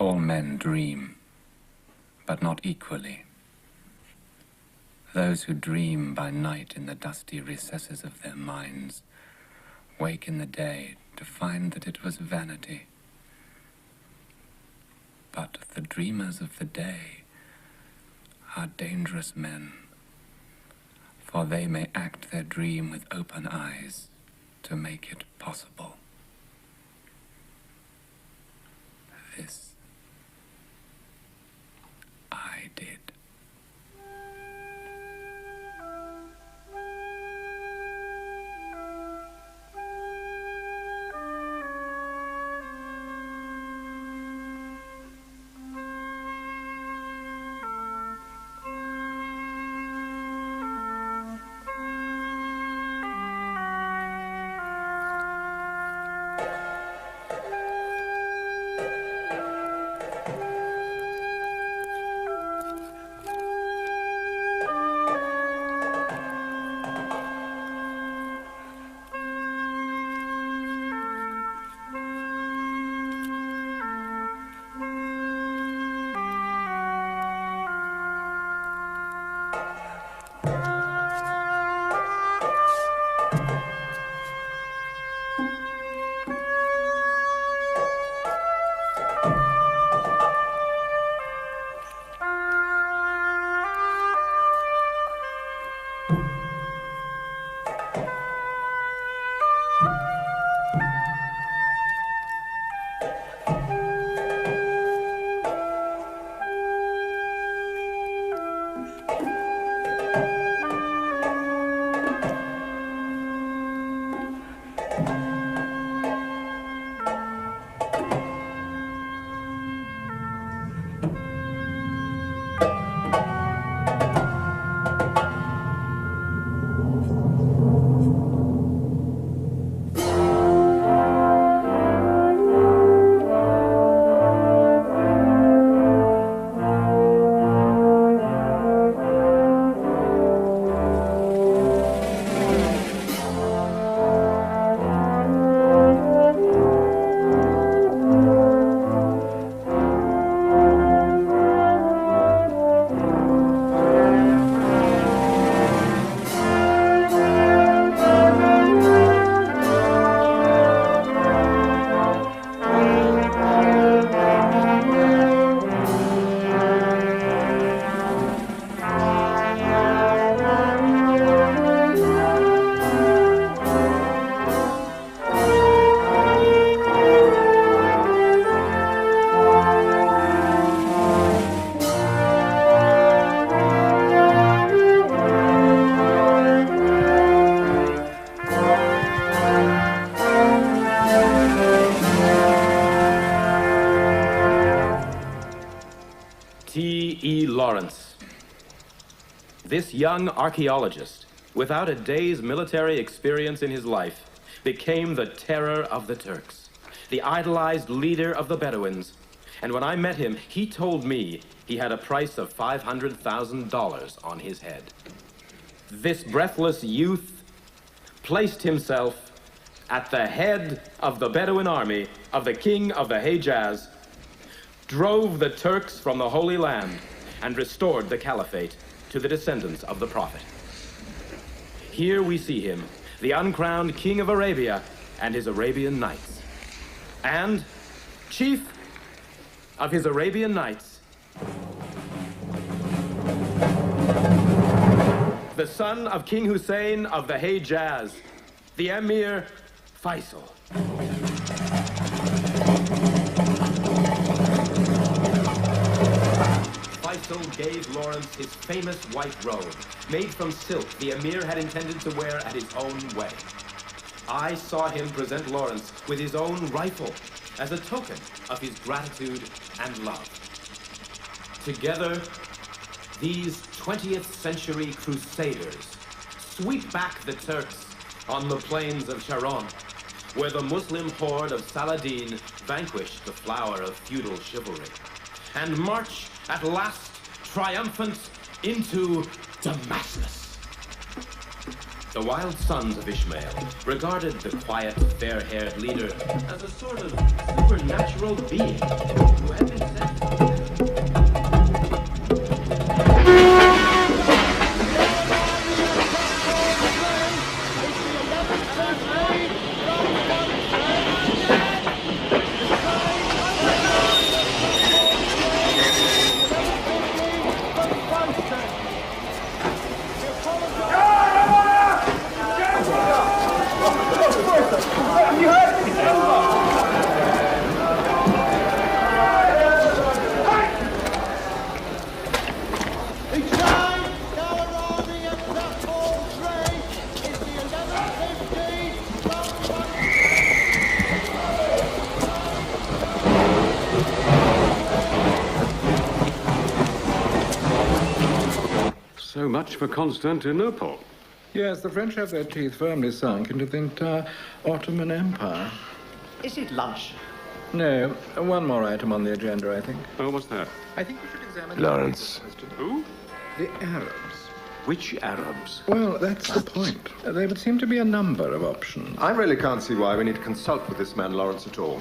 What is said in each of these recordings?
All men dream, but not equally. Those who dream by night in the dusty recesses of their minds wake in the day to find that it was vanity. But the dreamers of the day are dangerous men, for they may act their dream with open eyes to make it possible. This I did. T.E. Lawrence. This young archaeologist, without a day's military experience in his life, became the terror of the Turks, the idolized leader of the Bedouins. And when I met him, he told me he had a price of $500,000 on his head. This breathless youth placed himself at the head of the Bedouin army of the king of the Hejaz, drove the Turks from the Holy Land, and restored the caliphate to the descendants of the Prophet. Here we see him, the uncrowned king of Arabia and his Arabian Nights. And chief of his Arabian Nights, the son of King Hussein of the Hejaz, the Emir Faisal. Faisal gave Lawrence his famous white robe, made from silk the Emir had intended to wear at his own wedding. I saw him present Lawrence with his own rifle as a token of his gratitude and love. Together, these 20th century crusaders sweep back the Turks on the plains of Sharon, where the Muslim horde of Saladin vanquished the flower of feudal chivalry, and march at last triumphant into Damascus. The wild sons of Ishmael regarded the quiet, fair-haired leader as a sort of supernatural being who had been sent So much for Constantinople. Yes, the French have their teeth firmly sunk into the entire Ottoman Empire. Is it lunch? No, one more item on the agenda, I think. Oh, what's that? I think we should examine... Lawrence. Who? The Arabs. Which Arabs? Well, that's the point. There would seem to be a number of options. I really can't see why we need to consult with this man Lawrence at all.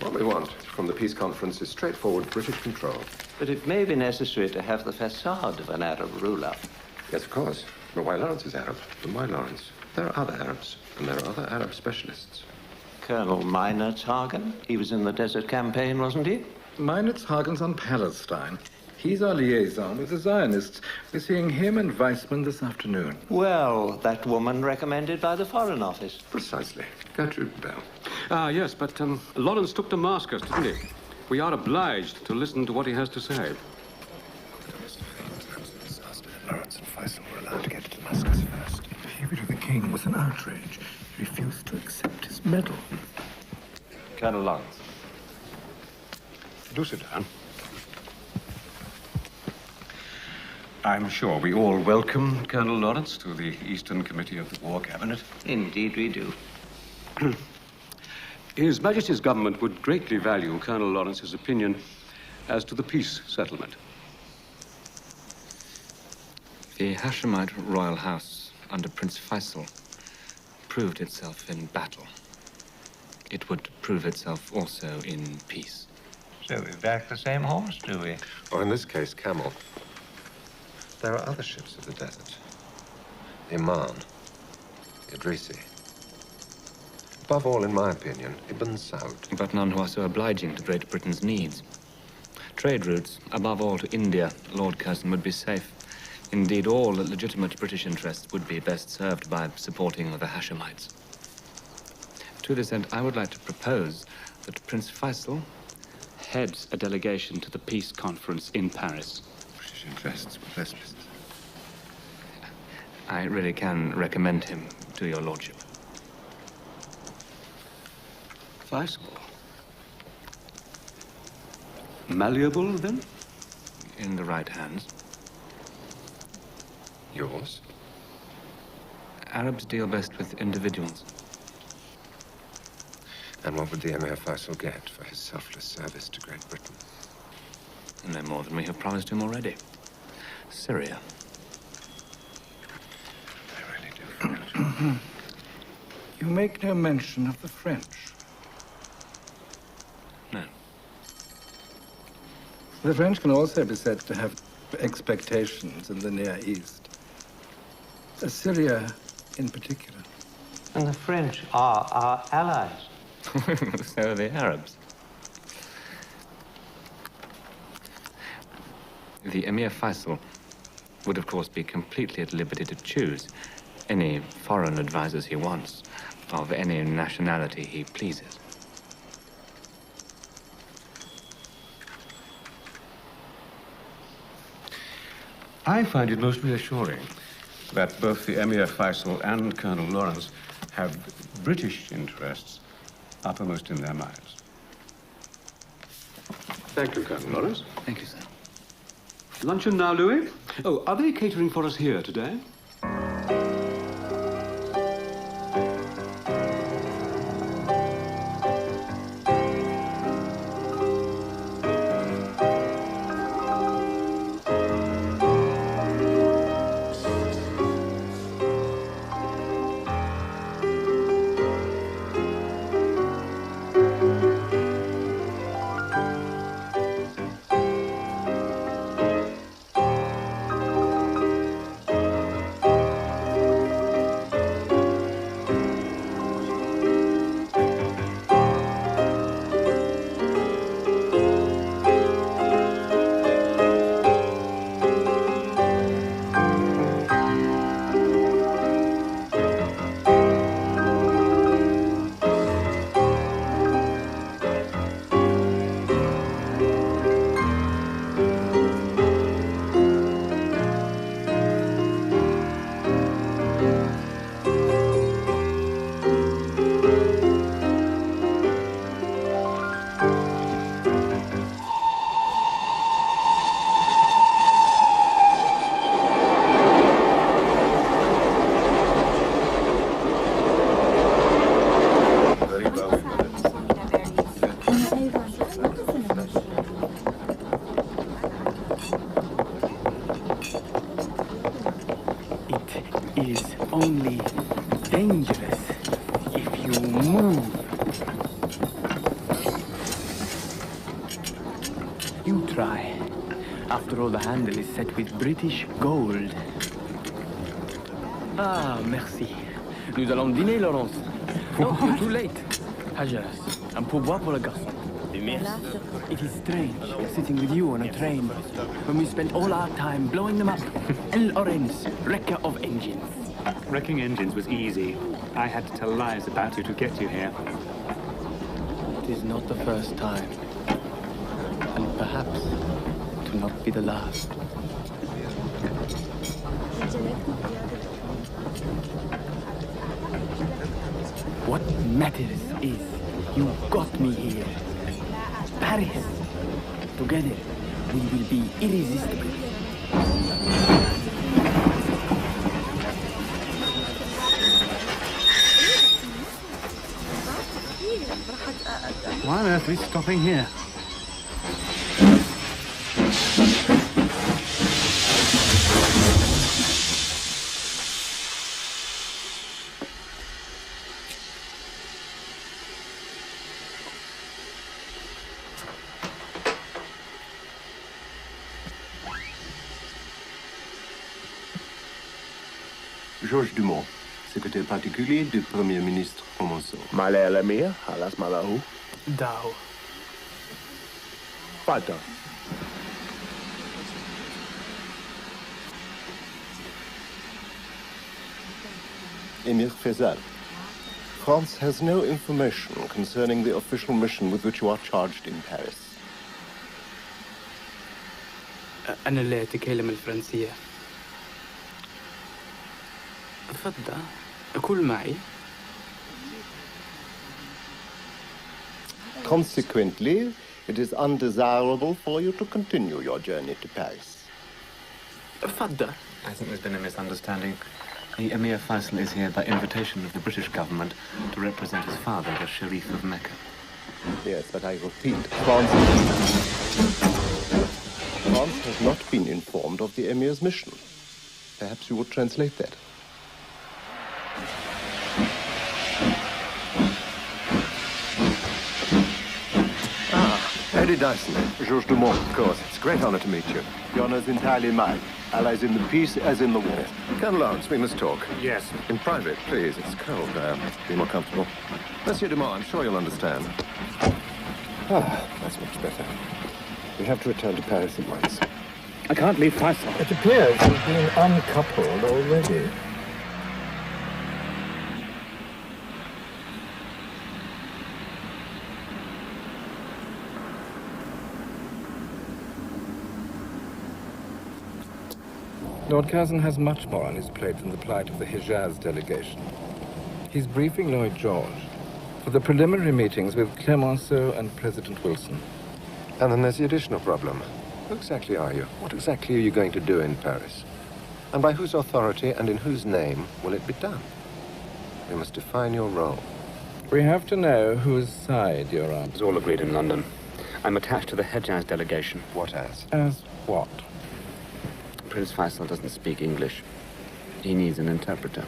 What we want from the peace conference is straightforward British control. But it may be necessary to have the facade of an Arab ruler. Yes, of course. But why Lawrence is Arab? And why Lawrence? There are other Arabs, and there are other Arab specialists. Colonel Meinertzhagen, he was in the Desert Campaign, wasn't he? Meinertzhagen's on Palestine. He's our liaison with the Zionists. We're seeing him and Weissman this afternoon. Well, that woman recommended by the Foreign Office. Precisely. Gertrude Bell. Ah, yes, but Lawrence took Damascus, didn't he? We are obliged to listen to what he has to say. Lawrence and Faisal were allowed to get to Damascus first. The behavior of the king was an outrage. He refused to accept his medal. Colonel Lawrence. Do sit down. I'm sure we all welcome Colonel Lawrence to the Eastern Committee of the War Cabinet. Indeed we do. His Majesty's government would greatly value Colonel Lawrence's opinion as to the peace settlement. The Hashemite royal house under Prince Faisal proved itself in battle. It would prove itself also in peace. So we back the same horse, do we? Or in this case, camel. There are other ships of the desert. The Iman, Idrisi. Above all, in my opinion, Ibn Saud. But none who are so obliging to Great Britain's needs. Trade routes, above all to India, Lord Curzon, would be safe. Indeed, all legitimate British interests would be best served by supporting the Hashemites. To this end, I would like to propose that Prince Faisal heads a delegation to the peace conference in Paris. British interests with less business. I really can recommend him to your lordship. Faisal. Malleable, then? In the right hands. Yours? Arabs deal best with individuals. And what would the Emir Faisal get for his selfless service to Great Britain? No more than we have promised him already. Syria. I really do feel You make no mention of the French. No. The French can also be said to have expectations in the Near East. Syria in particular. And the French are our allies. So are the Arabs. The Emir Faisal would, of course, be completely at liberty to choose any foreign advisors he wants, of any nationality he pleases. I find it most reassuring that both the Emir Faisal and Colonel Lawrence have British interests uppermost in their minds. Thank you, Colonel Lawrence. Thank you, sir. Luncheon now, Louis? Oh, are they catering for us here today? You try. After all, the handle is set with British gold. Ah, merci. Nous allons dîner, Laurence. No, you're too late. Hajas, un pourboire pour le garçon. It is strange, sitting with you on a train, when we spent all our time blowing them up. El Orenz, wrecker of engines. Wrecking engines was easy. I had to tell lies about you to get you here. It is not the first time. And perhaps to not be the last. What matters is you got me here. Paris. Together, we will be irresistible. Why on earth are we stopping here? Georges Dumont, secrétaire particulier du Premier ministre Clemenceau. Malay al-Amir, alas malahu. Dao. Fata. Emir Faisal. France has no information concerning the official mission with which you are charged in Paris. أنا لا أتكلم الفرنسية. تفضل كل معي. Consequently, it is undesirable for you to continue your journey to Paris. تفضل. I think there's been a misunderstanding. The Emir Faisal is here by invitation of the British government to represent his father, the Sharif of Mecca. Yes, but I repeat, France has not been informed of the Emir's mission. Perhaps you would translate that. Eddie Dyson, Georges Dumont, of course. It's a great honor to meet you. The honor is entirely mine. Allies in the peace as in the war. Colonel Lawrence, we must talk. Yes. In private, please. It's cold there. Be more comfortable. Monsieur Dumont, I'm sure you'll understand. Ah, that's much better. We have to return to Paris at once. I can't leave Faisal. It appears you've been uncoupled already. Lord Curzon has much more on his plate than the plight of the Hejaz delegation. He's briefing Lloyd George for the preliminary meetings with Clemenceau and President Wilson. And then there's the additional problem. Who exactly are you? What exactly are you going to do in Paris? And by whose authority and in whose name will it be done? You must define your role. We have to know whose side you're on. It's all agreed in London. I'm attached to the Hejaz delegation. What as? As what? Prince Faisal doesn't speak English. He needs an interpreter.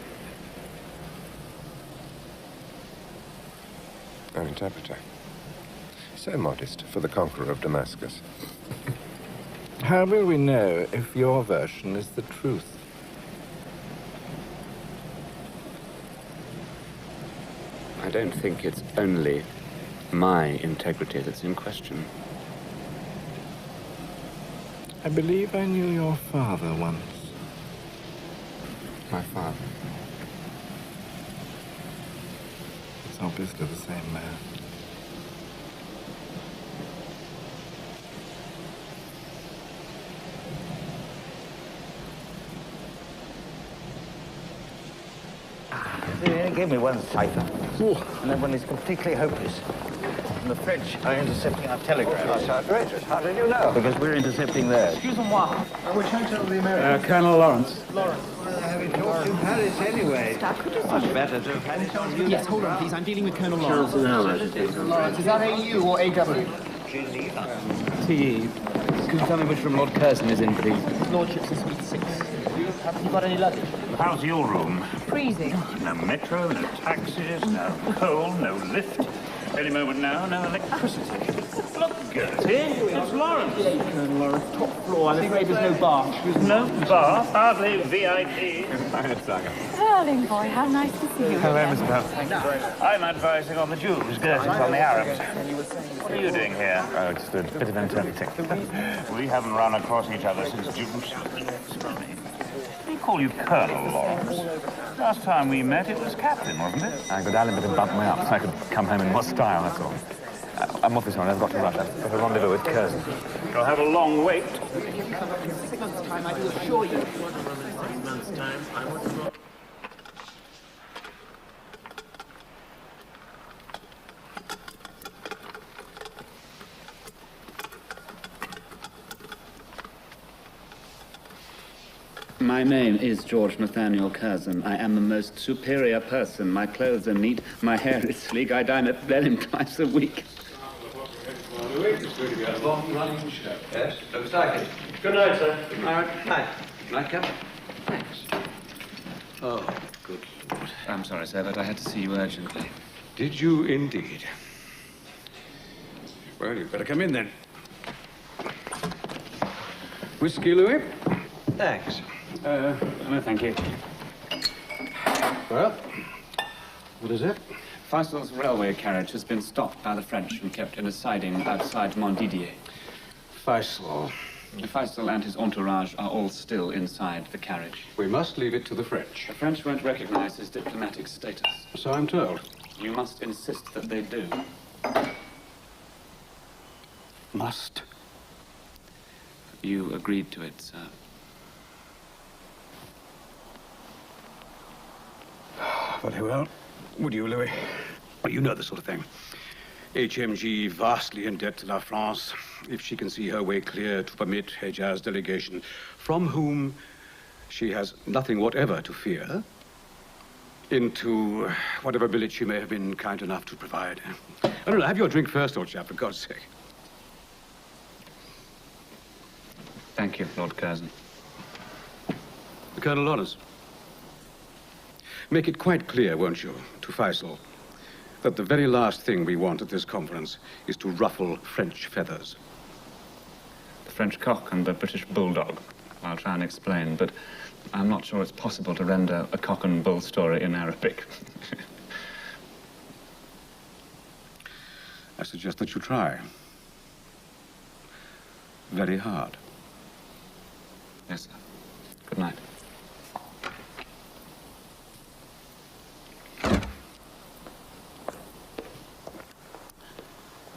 An interpreter. So modest for the conqueror of Damascus. How will we know if your version is the truth? I don't think it's only my integrity that's in question. I believe I knew your father once. My father. It's obviously the same man. They gave me one cipher, and that one is completely hopeless. And the French are intercepting our telegrams. That's outrageous. How did you know? Because we're intercepting theirs. Which hotel are the Americans? Colonel Lawrence. Having talked in Paris anyway. Much better to have had it on you. Yes, hold on, please. I'm dealing with Colonel Lawrence. Lawrence, is that AU or AW? TE. Could you tell me which room Lord Curzon is in, please? His Lordship's in Suite 6. Have you got any luggage? How's your room? Freezing. No metro, no taxis, no coal, no lift. Any moment now, no electricity. Look, Gertie, it's Lawrence. Colonel Lawrence, top floor. I'm afraid there's no bar. No bar, hardly VIP. Darling boy, how nice to see you. Hello, Miss Bell. I'm advising on the Jews, Gertie's on the Arabs. What are you doing here? Oh, just a bit of interpreting. We haven't run across each other since June. They call you Colonel Lawrence. Last time we met, it was Captain, wasn't it? I got Alan to bump me up so I could come home in more style, that's all. I'm off this one. I've got to rush. I've got a rendezvous with Curzon. You'll have a long wait. 6 months' time, I do assure you. My name is George Nathaniel Curzon. I am the most superior person. My clothes are neat, my hair is sleek. I dine at Blenheim twice a week. It's going to be a long-running show. Yes, looks like it. Good night, sir. All right, night. Night, Captain. Thanks. Oh, good Lord. I'm sorry, sir, but I had to see you urgently. Did you indeed? Well, you'd better come in then. Whiskey, Louis? Thanks. No, thank you. Well, what is it? Faisal's railway carriage has been stopped by the French and kept in a siding outside Montdidier. Faisal. Faisal and his entourage are all still inside the carriage. We must leave it to the French. The French won't recognize his diplomatic status. So I'm told. You must insist that they do. Must. You agreed to it, sir. Very well. Would you, Louis? Well, you know the sort of thing. HMG vastly in debt to La France, if she can see her way clear to permit Hejaz's delegation, from whom she has nothing whatever to fear, into whatever village she may have been kind enough to provide. I don't know, have your drink first, old chap, for God's sake. Thank you, Lord Curzon. Colonel Lawrence. Make it quite clear, won't you, to Faisal, that the very last thing we want at this conference is to ruffle French feathers. The French cock and the British bulldog. I'll try and explain, but I'm not sure it's possible to render a cock and bull story in Arabic. I suggest that you try. Very hard. Yes, sir. Good night.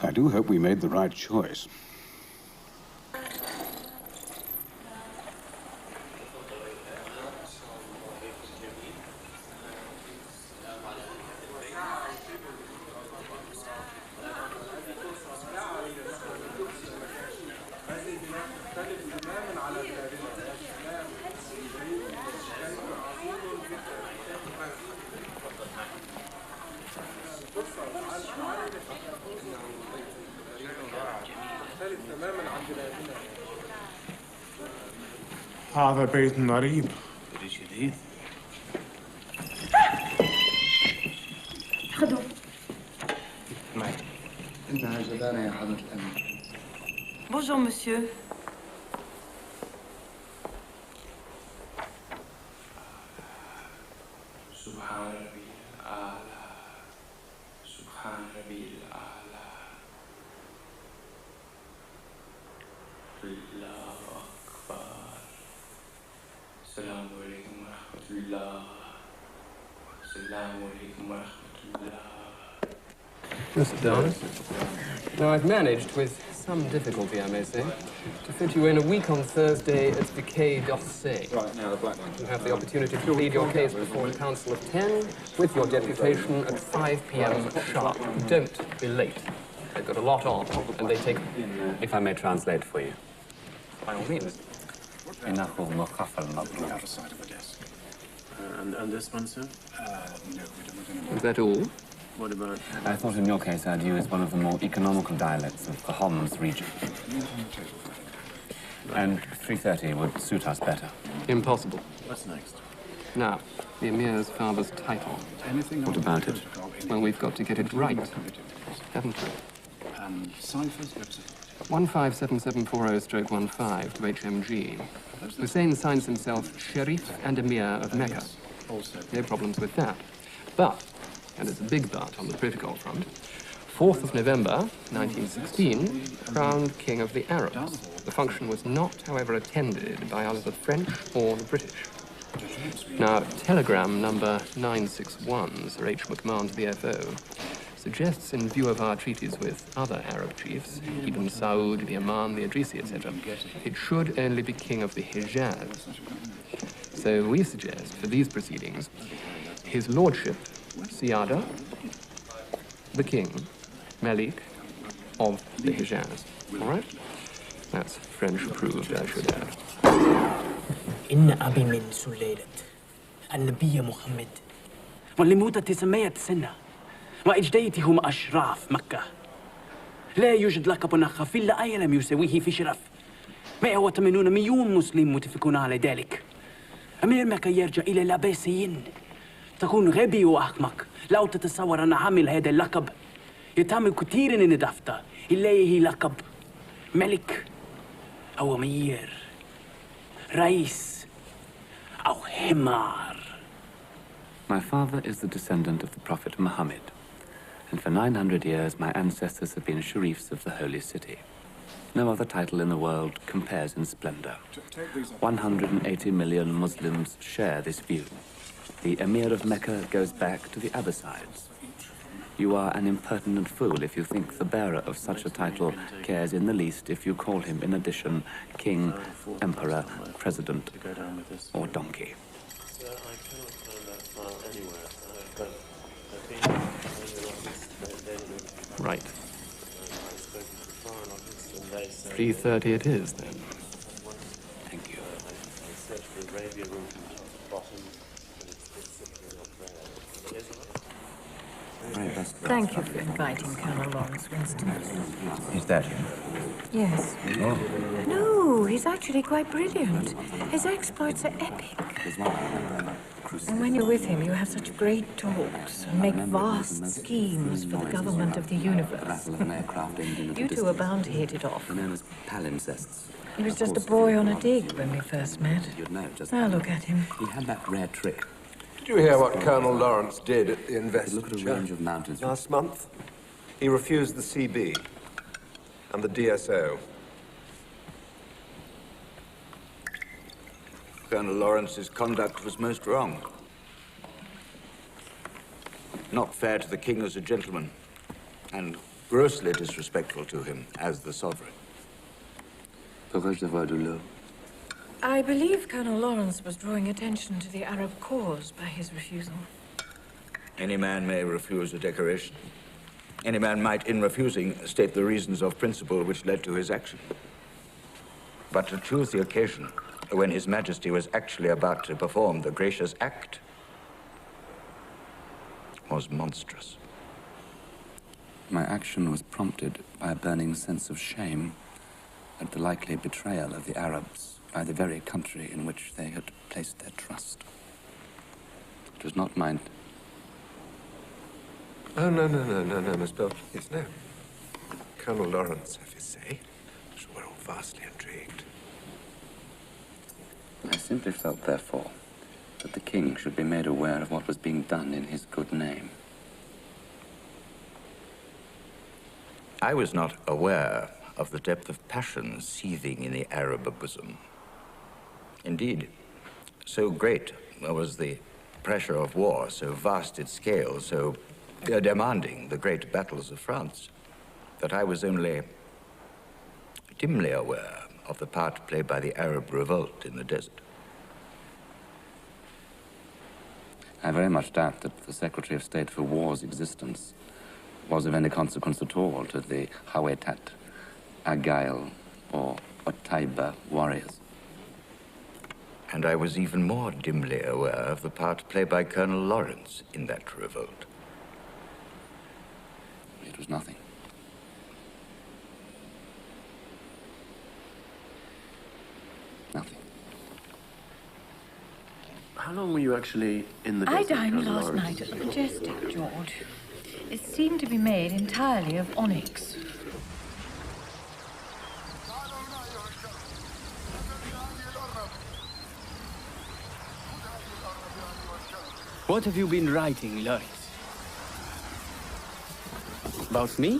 I do hope we made the right choice. هذا بيت غريب. جديد. خذوا. إنها جبانة يا حضرة الأمير. Bonjour, monsieur. سبحان ربي الأعلى. سبحان ربي الأعلى. الله أكبر. السلام عليكم ورحمة الله. السلام عليكم ورحمة الله. Mr. Down. Now, I've managed, with some difficulty, I may say, to fit you in a week on Thursday at the Quai d'Orsay. Right, now the black one. You have the opportunity to plead your case before a council of 10 with your deputation at 5 p.m. sharp. Don't be late. They've got a lot on, and they take... If I may translate for you. By all means. Out of sight of the desk. And this one, sir? No, we don't. Is that all? What about... I thought in your case I'd use one of the more economical dialects of the Homs region. And 3:30 would suit us better. Impossible. What's next? Now, the Emir's father's title. What about it? Well, we've got to get it right, haven't we? Ciphers represent... 157740/15 to HMG. Hussein signs himself Sharif and Emir of Mecca. No problems with that. But, and it's a big but on the protocol front, 4th of November, 1916, crowned King of the Arabs. The function was not, however, attended by either the French or the British. Now, telegram number 961, Sir H. McMahon to the FO, suggests, in view of our treaties with other Arab chiefs, Ibn Saud, the Oman, the Idrisi, etc., it should only be King of the Hijaz. So we suggest, for these proceedings, His Lordship, Siada, the King, Malik, of the Hijaz. All right? That's French approved, I should add. إن أبي من سلالة النبي محمد واللمودة 900 سنة وأجديتهم أشراف مكة. لا يوجد لقب خفي لا لم يساويه في شرف. 180 مليون مسلم متفقون على ذلك. أمير مكة يرجع إلى العباسيين. تكون غبي وأحمق لو تتصور أن عامل هذا اللقب يتعمل كثير من الدفتة إليه لقب ملك أو أمير رئيس أو حمار. My father is the descendant of the Prophet Muhammad, and for 900 years my ancestors have been Sharifs of the Holy City. No other title in the world compares in splendor. 180 million Muslims share this view. The Emir of Mecca goes back to the Abbasides. You are an impertinent fool if you think the bearer of such a title cares in the least if you call him in addition King, Emperor, President, or Donkey. Right. 3:30 it is, then. Thank you. Thank you for inviting Colonel Lawrence Winston. Is that him? Yes. Oh. No, he's actually quite brilliant. His exploits are epic. And when you're with him, you have such great talks and make vast schemes for the government of the universe. You two are bound to hit it off. Known as palimpsests. He was just a boy on a dig when we first met. You'd know just now look at him. He had that rare trick. Did you hear what Colonel Lawrence did at the investiture? Look at a range of mountains. Last month, he refused the CB and the DSO. Colonel Lawrence's conduct was most wrong. Not fair to the king as a gentleman, and grossly disrespectful to him as the sovereign. I believe Colonel Lawrence was drawing attention to the Arab cause by his refusal. Any man may refuse a decoration. Any man might, in refusing, state the reasons of principle which led to his action. But to choose the occasion when His Majesty was actually about to perform the gracious act was monstrous. My action was prompted by a burning sense of shame at the likely betrayal of the Arabs by the very country in which they had placed their trust. It was not mine. Oh, no, Miss Bell, please, no. Colonel Lawrence have his say. So we're all vastly intrigued. I simply felt, therefore, that the king should be made aware of what was being done in his good name. I was not aware of the depth of passion seething in the Arab bosom. Indeed, so great was the pressure of war, so vast its scale, so demanding the great battles of France, that I was only dimly aware of the part played by the Arab revolt in the desert. I very much doubt that the Secretary of State for War's existence was of any consequence at all to the Hawetat, Agail, or Otaiba warriors. And I was even more dimly aware of the part played by Colonel Lawrence in that revolt. It was nothing. Nothing. How long were you actually in the desert? I dined last night at the Majestic, George. It seemed to be made entirely of onyx. What have you been writing, Loris? About me?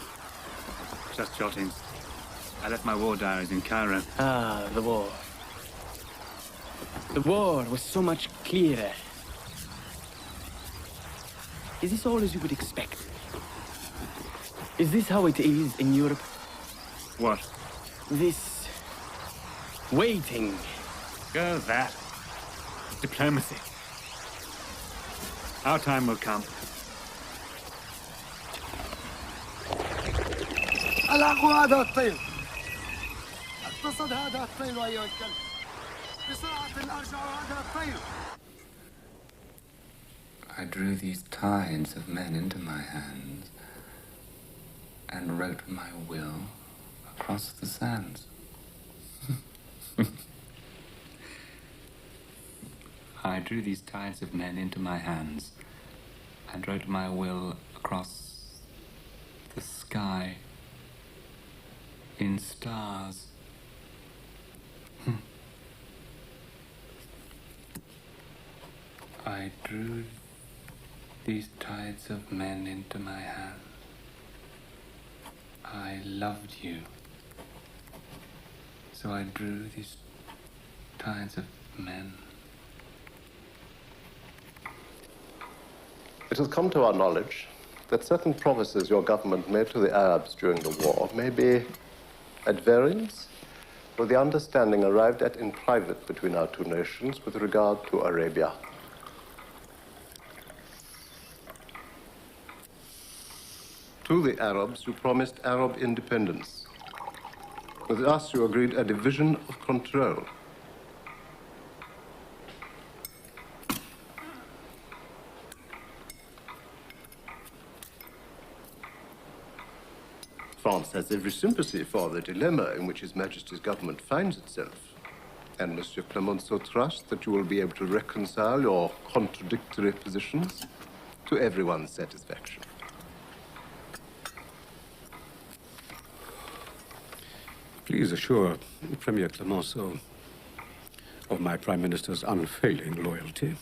Just jotting. I left my war diaries in Cairo. Ah, the war. The war was so much clearer. Is this all as you would expect? Is this how it is in Europe? What? This... waiting. Go that. Diplomacy. Our time will come. الأخو هذا الطير اقتصد هذا الطير أيها الكلب بسرعة أرجع هذا الطير. I drew these tides of men into my hands and wrote my will across the sands. I drew these tides of men into my hands and wrote my will across the sky in stars. I drew these tides of men into my hands. I loved you. So I drew these tides of men. It has come to our knowledge that certain promises your government made to the Arabs during the war may be at variance with the understanding arrived at in private between our two nations with regard to Arabia. To the Arabs, you promised Arab independence. With us, you agreed a division of control. France has every sympathy for the dilemma in which His Majesty's government finds itself. And Monsieur Clemenceau trusts that you will be able to reconcile your contradictory positions to everyone's satisfaction. Please assure Premier Clemenceau of my Prime Minister's unfailing loyalty.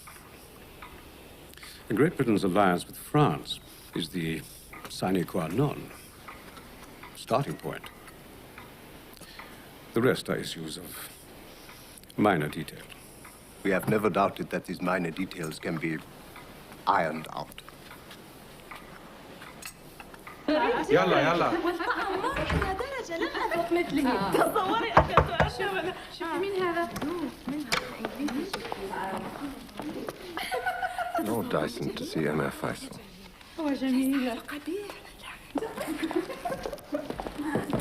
Great Britain's alliance with France is the sine qua non, starting point. The rest are issues of minor detail. We have never doubted that these minor details can be ironed out. يلا يلا تصوري أكلت شوفي مين هذا؟ Lord Dyson to see Emir Faisal. هو جميل قبيح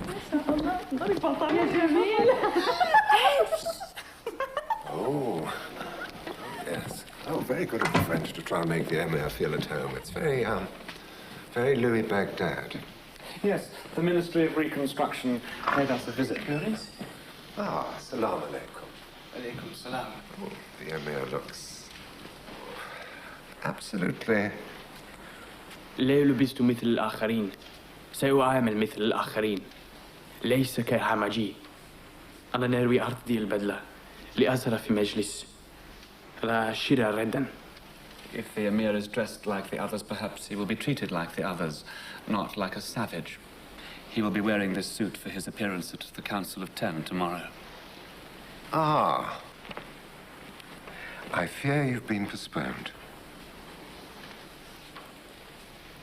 ما شاء الله انظري البنطلون يا جميل Oh, yes. Oh, very good of the French to try and make the Emir feel at home. It's very Louis Baghdad. Yes, the Ministry of Reconstruction paid us a visit, Loris. Ah, salam alaikum. Alaikum salam. Oh, the Emir looks absolutely... لا لبست مثل الآخرين سأعامل مثل الآخرين ليس كهمجي أنا نروي أرضي البدلة لأزهر في مجلس لا شراء ردا. If the Emir is dressed like the others, perhaps he will be treated like the others, not like a savage. He will be wearing this suit for his appearance at the Council of Ten tomorrow. Ah. I fear you've been postponed.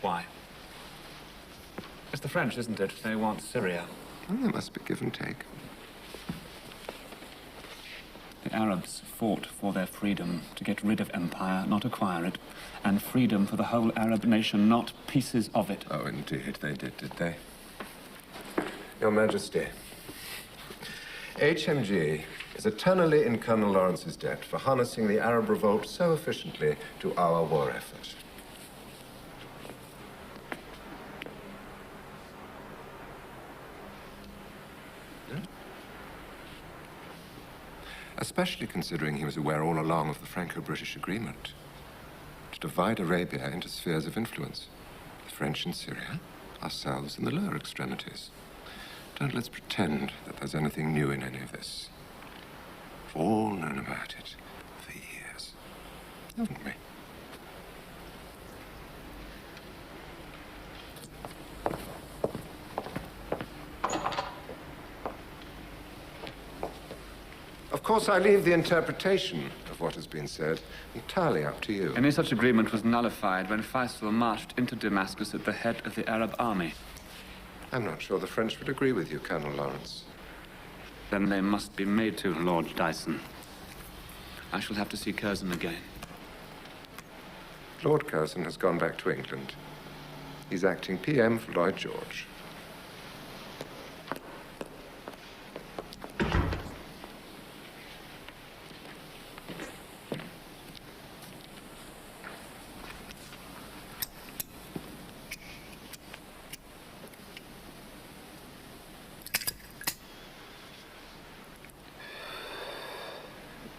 Why? It's the French, isn't it? They want Syria. Well, there must be give and take. The Arabs fought for their freedom, to get rid of empire, not acquire it, and freedom for the whole Arab nation, not pieces of it. Oh, indeed, they did they? Your Majesty, HMG is eternally in Colonel Lawrence's debt for harnessing the Arab revolt so efficiently to our war effort. Especially considering he was aware all along of the Franco-British agreement to divide Arabia into spheres of influence. The French in Syria, ourselves in the lower extremities. Don't let's pretend that there's anything new in any of this. We've all known about it for years, haven't we? course, I leave the interpretation of what has been said entirely up to you. Any such agreement was nullified when Faisal marched into Damascus at the head of the Arab army. I'm not sure the French would agree with you, Colonel Lawrence. Then they must be made to, Lord Dyson. I shall have to see Curzon again. Lord Curzon has gone back to England. He's acting PM for Lloyd George.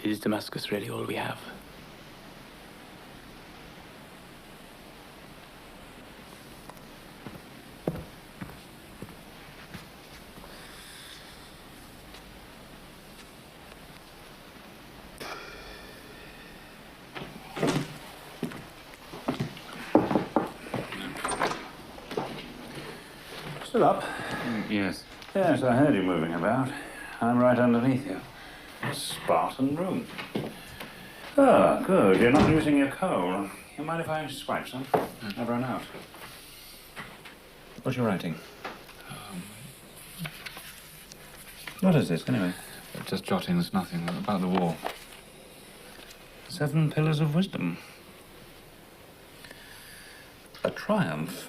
Is Damascus really all we have? Still up? Yes. Yes, I heard you moving about. I'm right underneath you. A Spartan room. Oh, good. You're not losing your coal. You mind if I swipe some? I've run out. What are you writing? What is this, anyway? Just jottings, nothing about the war. 7 Pillars of Wisdom. A triumph.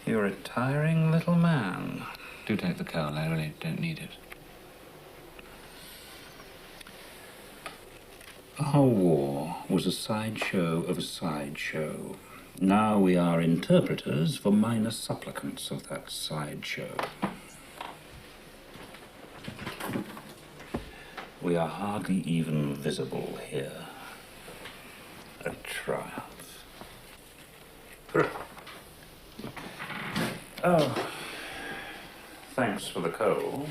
You're a tiring little man. Do take the coal. I really don't need it. Our war was a sideshow of a sideshow. Now we are interpreters for minor supplicants of that sideshow. We are hardly even visible here. A triumph. Oh, thanks for the coal.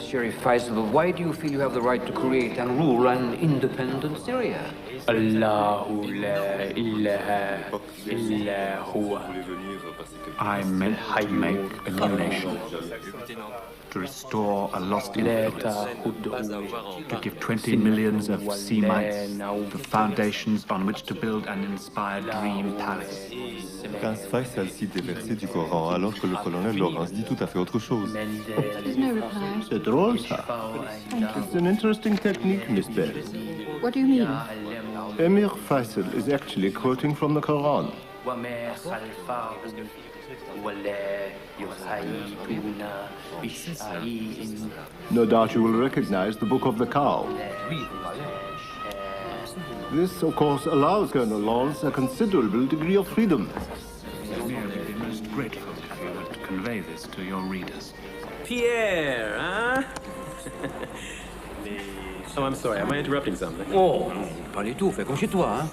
Sheriff Faisal, why do you feel you have the right to create and rule an independent Syria? Allahu la ilaha illa huwa. I meant to make a new nation. To restore a lost influence. To give 20 millions of Semites the foundations on which to build an inspired dream palace. Prince Faisal cite des versets du Coran alors que le colonel Lawrence dit tout à fait autre chose. There's no reply. C'est drôle, ça. It's an interesting technique, Miss Bell. What do you mean? Emir Faisal is actually quoting from the Quran. No doubt you will recognize the Book of the Cow. This, of course, allows Colonel Lawrence a considerable degree of freedom. Emir would be most grateful if you would convey this to your readers. Pierre, huh? Oh, I'm sorry. Am I interrupting something? Oh, pas du tout. Fais comme chez toi, hein.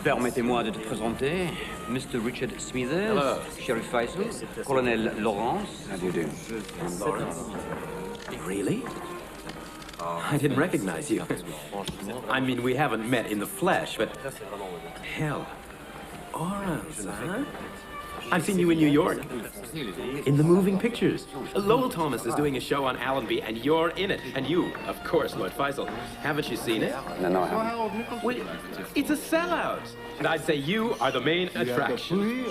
Permettez-moi de te présenter Mr. Richard Smithers, Hello. Sheriff Faisal, Colonel Lawrence. How do you do? Really? I didn't recognize you. I mean, we haven't met in the flesh, but... Hell. Lawrence, huh? I've seen you in New York. In the moving pictures. Lowell Thomas is doing a show on Allenby, and you're in it. And you, of course, Lord Faisal. Haven't you seen it? No, I haven't. Wait, it's a sellout. And I'd say you are the main attraction.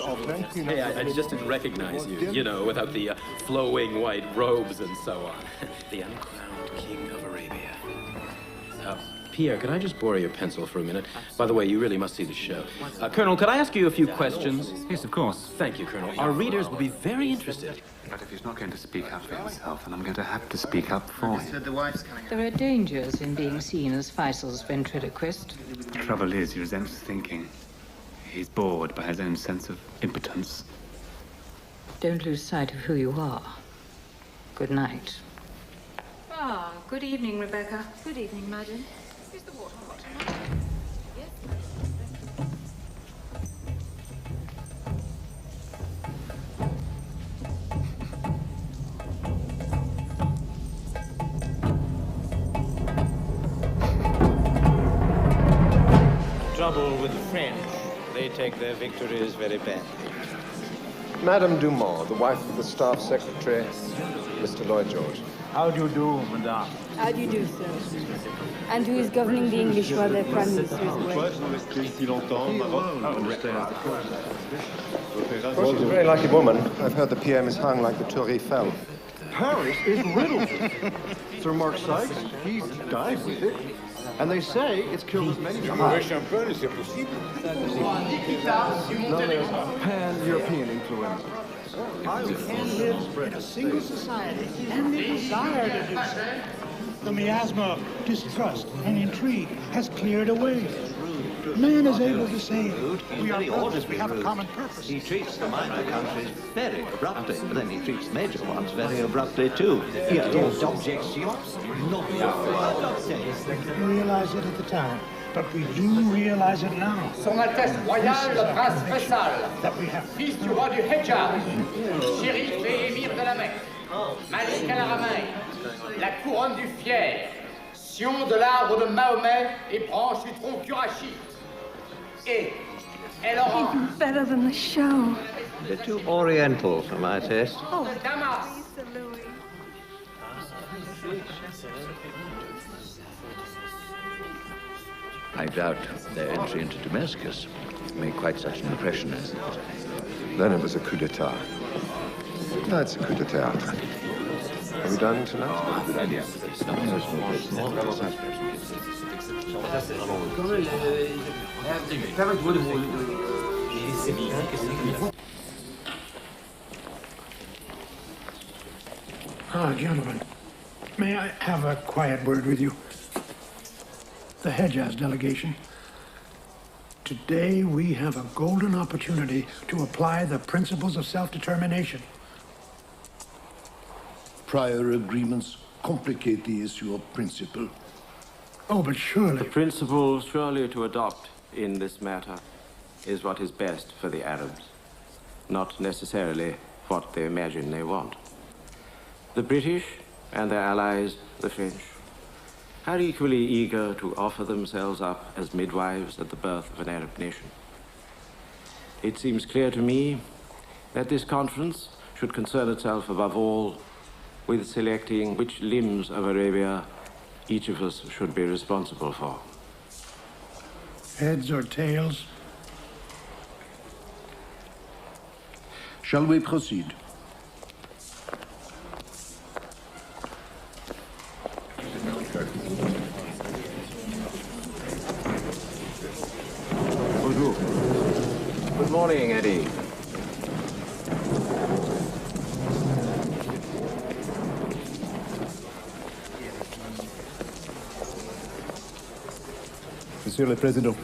Hey, I just didn't recognize you. You know, without the flowing white robes and so on. The uncrowned king of Arabia. Pierre, can I just borrow your pencil for a minute? By the way, you really must see the show. Colonel, could I ask you a few questions? Yes, of course. Thank you, Colonel. Our readers will be very interested. But if he's not going to speak up for himself, then I'm going to have to speak up for him. There are dangers in being seen as Faisal's ventriloquist. The trouble is, he resents thinking. He's bored by his own sense of impotence. Don't lose sight of who you are. Good night. Ah, good evening, Rebecca. Good evening, madam. Is the water hot enough? Yes, trouble with the French. They take their victories very badly. Madame Dumont, the wife of the Staff Secretary, Mr. Lloyd George. How do you do, madame? How do you do, sir? And who is governing the English while their prime minister is away? Well, she's a very lucky woman. I've heard the PM is hung like the Tour Eiffel. Paris is riddled with it. Sir Mark Sykes, he's died with it. And they say it's killed as many times. No, there's pan-European influenza. I can live in a single society and the desire to do so. The miasma of distrust and intrigue has cleared away. Man is able to say, we are brothers, we have a common purpose. He treats the minor countries very abruptly, but then he treats the major ones very abruptly too. He has objections, not We realize it at the time, but we do realize it now. Son Altesse Royale, le Prince Faisal, That we have fils du roi du Hejaz, shérif et émir de la Mecque, Malik al-Haramain, la couronne du Fier, sion de l'arbre de Mahomet et branche du tronc Kurashi. Et Eloran. Even better than the show. They're too oriental for my taste. Oh, Damas. I doubt their entry into Damascus made quite such an impression as it. Then it was a coup d'etat. No, it's a coup d'etat. Are we done tonight? Good idea. Gentlemen, may I have a quiet word with you? The Hejaz delegation. Today we have a golden opportunity to apply the principles of self-determination. Prior agreements complicate the issue of principle. Oh, but surely. The principle surely to adopt in this matter is what is best for the Arabs, not necessarily what they imagine they want. The British and their allies, the French, are equally eager to offer themselves up as midwives at the birth of an Arab nation. It seems clear to me that this conference should concern itself above all with selecting which limbs of Arabia each of us should be responsible for. Heads or tails? Shall we proceed? Bonjour. Good morning, Eddie. Monsieur le Président.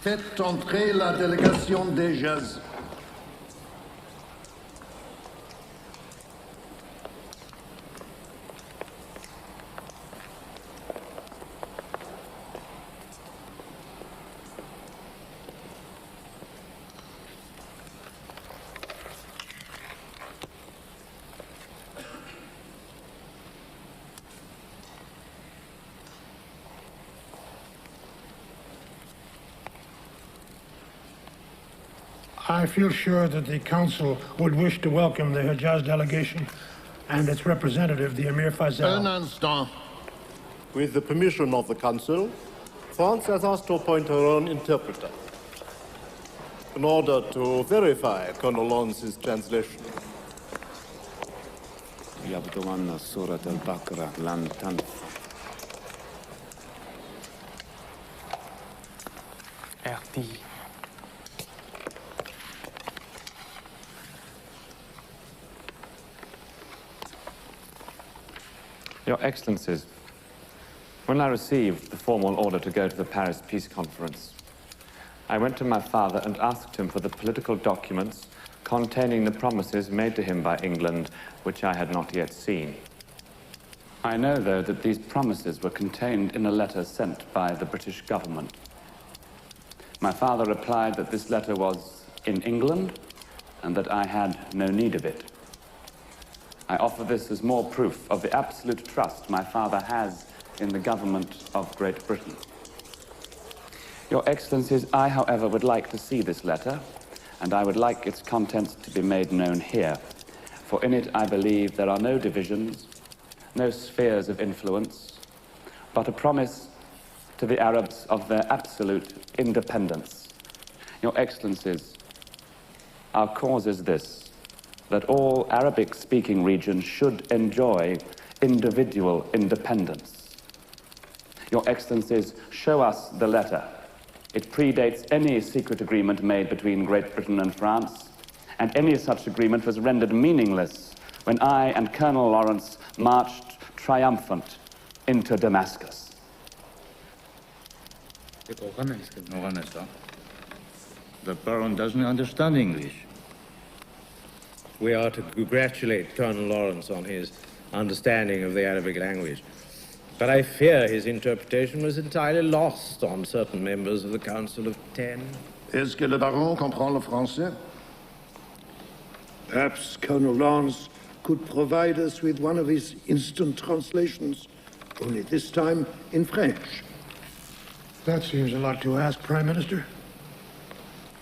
Faites entrer la délégation des Hejaz. I feel sure that the Council would wish to welcome the Hejaz delegation and its representative, the Emir Faisal. Un instant. With the permission of the Council, France has asked to appoint her own interpreter in order to verify Colonel Lawrence's translation. يبدو سورة البقرة لن تنفع. RT. Your Excellencies, when I received the formal order to go to the Paris Peace Conference, I went to my father and asked him for the political documents containing the promises made to him by England, which I had not yet seen. I know, though, that these promises were contained in a letter sent by the British government. My father replied that this letter was in England and that I had no need of it. I offer this as more proof of the absolute trust my father has in the government of Great Britain. Your Excellencies, I, however, would like to see this letter, and I would like its contents to be made known here. For in it, I believe, there are no divisions, no spheres of influence, but a promise to the Arabs of their absolute independence. Your Excellencies, our cause is this, that all Arabic-speaking regions should enjoy individual independence. Your Excellencies, show us the letter. It predates any secret agreement made between Great Britain and France, and any such agreement was rendered meaningless when I and Colonel Lawrence marched triumphant into Damascus. The Baron doesn't understand English. We are to congratulate Colonel Lawrence on his understanding of the Arabic language. But I fear his interpretation was entirely lost on certain members of the Council of Ten. Est-ce que le Baron comprend le français? Perhaps Colonel Lawrence could provide us with one of his instant translations, only this time in French. That seems a lot to ask, Prime Minister.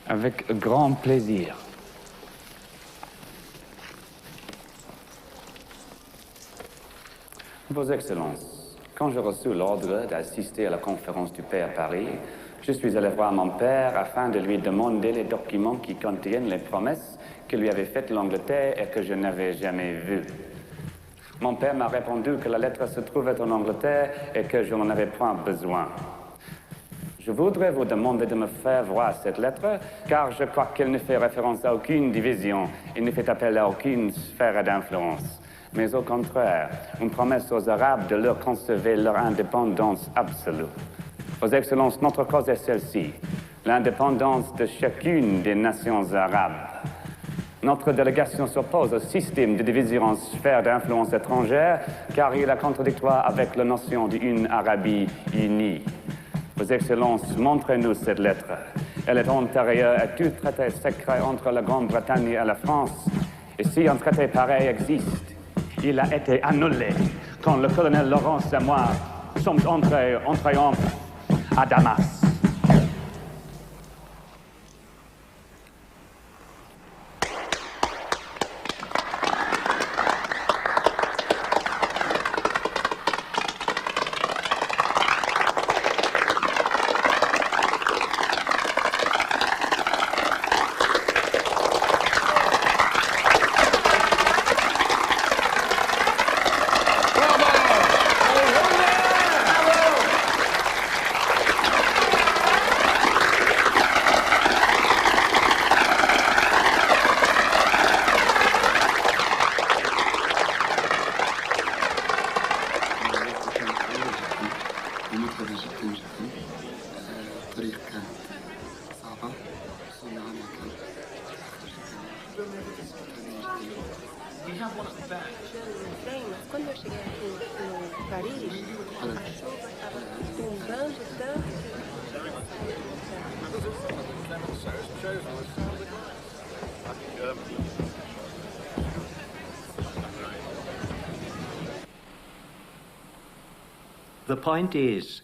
Avec grand plaisir. Vos Excellences, quand j'ai reçu l'ordre d'assister à la conférence du paix à Paris, je suis allé voir mon père afin de lui demander les documents qui contiennent les promesses que lui avait faites l'Angleterre et que je n'avais jamais vues. Mon père m'a répondu que la lettre se trouvait en Angleterre et que je n'en avais point besoin. Je voudrais vous demander de me faire voir cette lettre, car je crois qu'elle ne fait référence à aucune division et ne fait appel à aucune sphère d'influence, mais au contraire, une promesse aux Arabes de leur conserver leur indépendance absolue. Vos Excellences, notre cause est celle-ci, l'indépendance de chacune des nations arabes. Notre délégation s'oppose au système de division en sphères d'influence étrangère, car il est contradictoire avec la notion d'une Arabie unie. Vos Excellences, montrez-nous cette lettre. Elle est antérieure à tout traité secret entre la Grande-Bretagne et la France. Et si un traité pareil existe, il a été annulé quand le colonel Lawrence et moi sommes entrés en triomphe à Damas. The point is,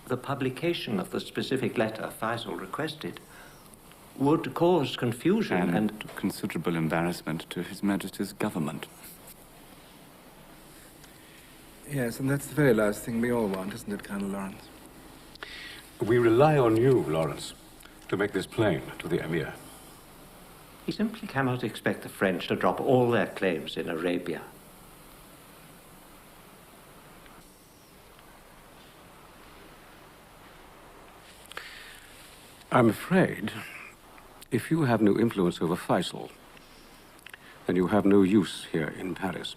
the publication of the specific letter Faisal requested would cause confusion and considerable embarrassment to His Majesty's government. Yes, and that's the very last thing we all want, isn't it, Colonel Lawrence? We rely on you, Lawrence, to make this plain to the Emir. he simply cannot expect the French to drop all their claims in Arabia. I'm afraid, if you have no influence over Faisal, then you have no use here in Paris.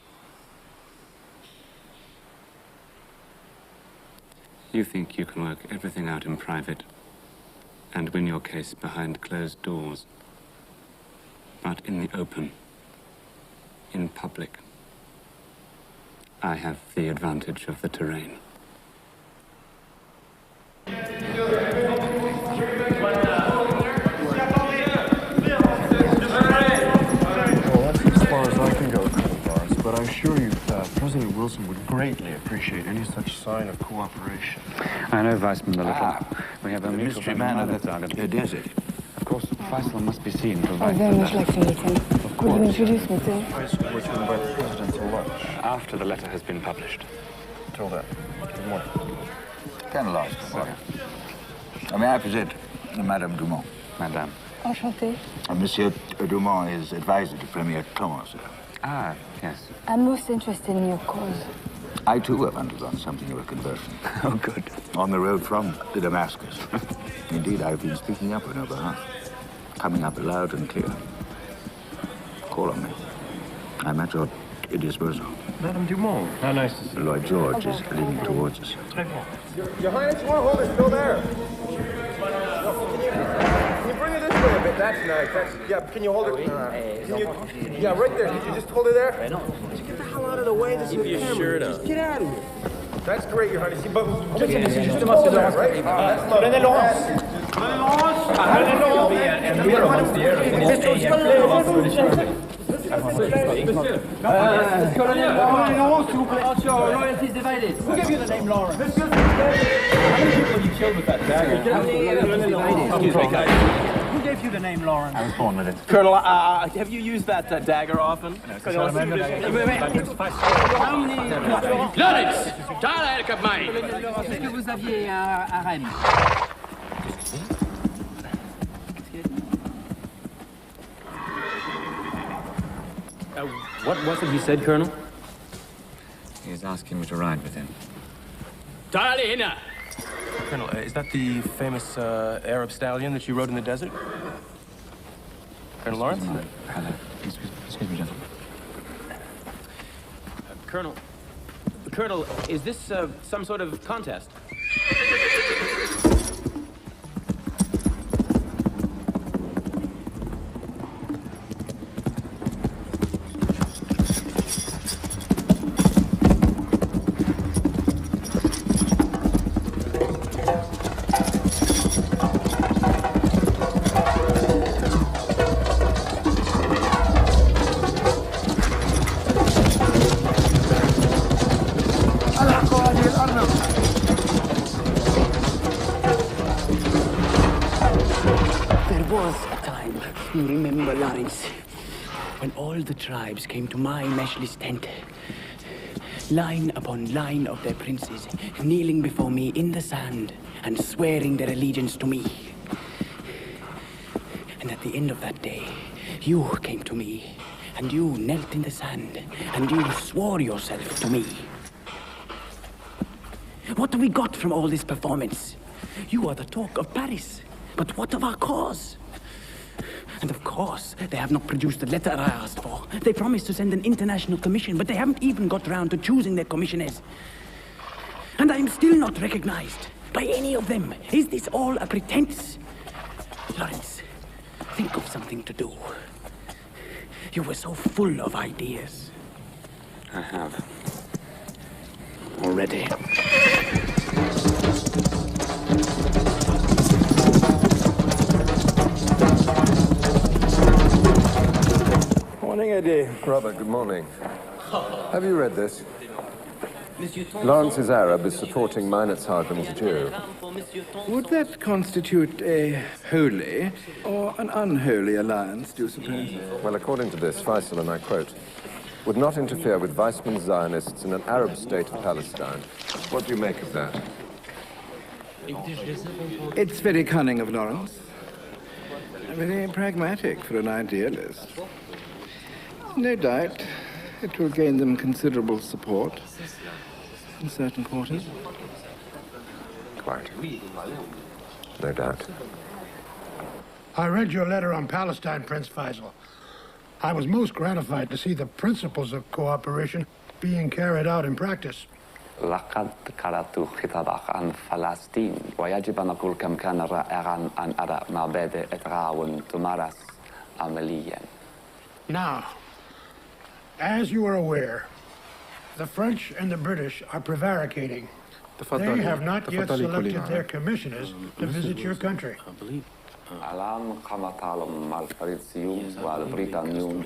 You think you can work everything out in private and win your case behind closed doors. But in the open, in public, I have the advantage of the terrain. Wilson would greatly appreciate any such sign of cooperation. I know Weissman a little. We have a the mutual mystery friend man in of the desert. Of course, Faisal must be seen to I write very the much like letter. to meet him. Would you introduce me to him? We're to invite the president to lunch. After the letter has been published. Till then, good morning. Colonel Austin. May I present Madame Dumont? Madame. Enchantée. Monsieur Dumont is advisor to Premier Clement, sir. Ah, yes. I'm most interested in your cause. I, too, have undergone something of a conversion. Oh, good. On the road from Damascus. Indeed, I've been speaking up on her behalf. Coming up loud and clear. Call on me. I'm at your disposal. Madame Dumont. How nice to see you. Lloyd George is leaning towards us. Your Highness, you want to hold it still there? Can you bring it this way a bit? That's nice. Yeah, can you hold it? Yeah, right there. Can you just hold it there? Just get the hell out of the way. Keep your shirt on. Just get out of here. That's great, Your Highness. But just hold it there, right? Prenez Laurence. Colonel Laurence, s'il vous plaît. Loyalty is divided. Who gave you the name Laurence? How many people you killed with that dagger? Excuse me, guys. Who gave you the name Laurence? I was born with it. Colonel, have you used that dagger often? How many... Lawrence, تعال اركب معي. Est-ce que vous aviez un harem? What was it he said, Colonel? He's asking me to ride with him. تعال هنا. Colonel, is that the famous Arab stallion that you rode in the desert? Colonel Lawrence? Hello. Excuse me, gentlemen. Colonel, is this some sort of contest? You remember, Lawrence, when all the tribes came to my Meshlis tent, line upon line of their princes, kneeling before me in the sand and swearing their allegiance to me. And at the end of that day, you came to me, and you knelt in the sand, and you swore yourself to me. What have we got from all this performance? You are the talk of Paris, but what of our cause? And of course, they have not produced the letter I asked for. They promised to send an international commission, but they haven't even got round to choosing their commissioners. And I am still not recognized by any of them. Is this all a pretense? Lawrence, think of something to do. You were so full of ideas. I have. Already. Morning, Eddie. Robert, good morning. Have you read this? Lawrence is Arab, is supporting Meinert Sergeant's Jew. Would that constitute a holy or an unholy alliance, do you suppose? Well, according to this, Faisal, and I quote, would not interfere with Weissman's Zionists in an Arab state of Palestine. What do you make of that? It's very cunning of Lawrence. Very pragmatic for an idealist. No doubt it will gain them considerable support in certain quarters. Quite. No doubt. I read your letter on Palestine, Prince Faisal. I was most gratified to see the principles of cooperation being carried out in practice. لقد قرأت خطابك عن فلسطين ويجب أن أقول كم كان رائعا أن أرى مبادئ التعاون تمارس عمليا. Now, as you are aware, the French and the British are prevaricating. They have not yet selected their commissioners to visit your country. الآن كما تعلم الفرنسيون والبريطانيون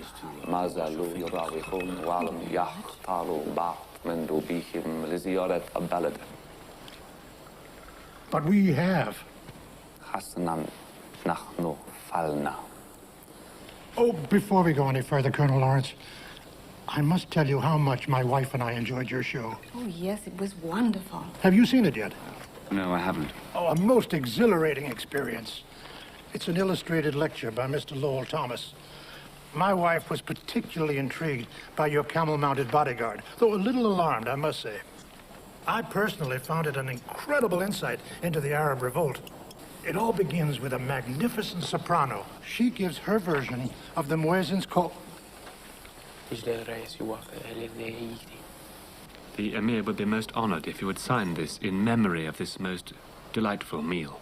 ما زالوا يراوغون ولم يختاروا بعض تطمئنوا بهم لزيارة البلد. But we have. حسنا نحن فعلنا. Oh, before we go any further, Colonel Lawrence, I must tell you how much my wife and I enjoyed your show. Oh, yes, it was wonderful. Have you seen it yet? No, I haven't. Oh, a most exhilarating experience. It's an illustrated lecture by Mr. Lowell Thomas. My wife was particularly intrigued by your camel-mounted bodyguard, though a little alarmed, I must say. I personally found it an incredible insight into the Arab revolt. It all begins with a magnificent soprano. She gives her version of the Muezzin's call. The Emir would be most honored if you would sign this in memory of this most delightful meal.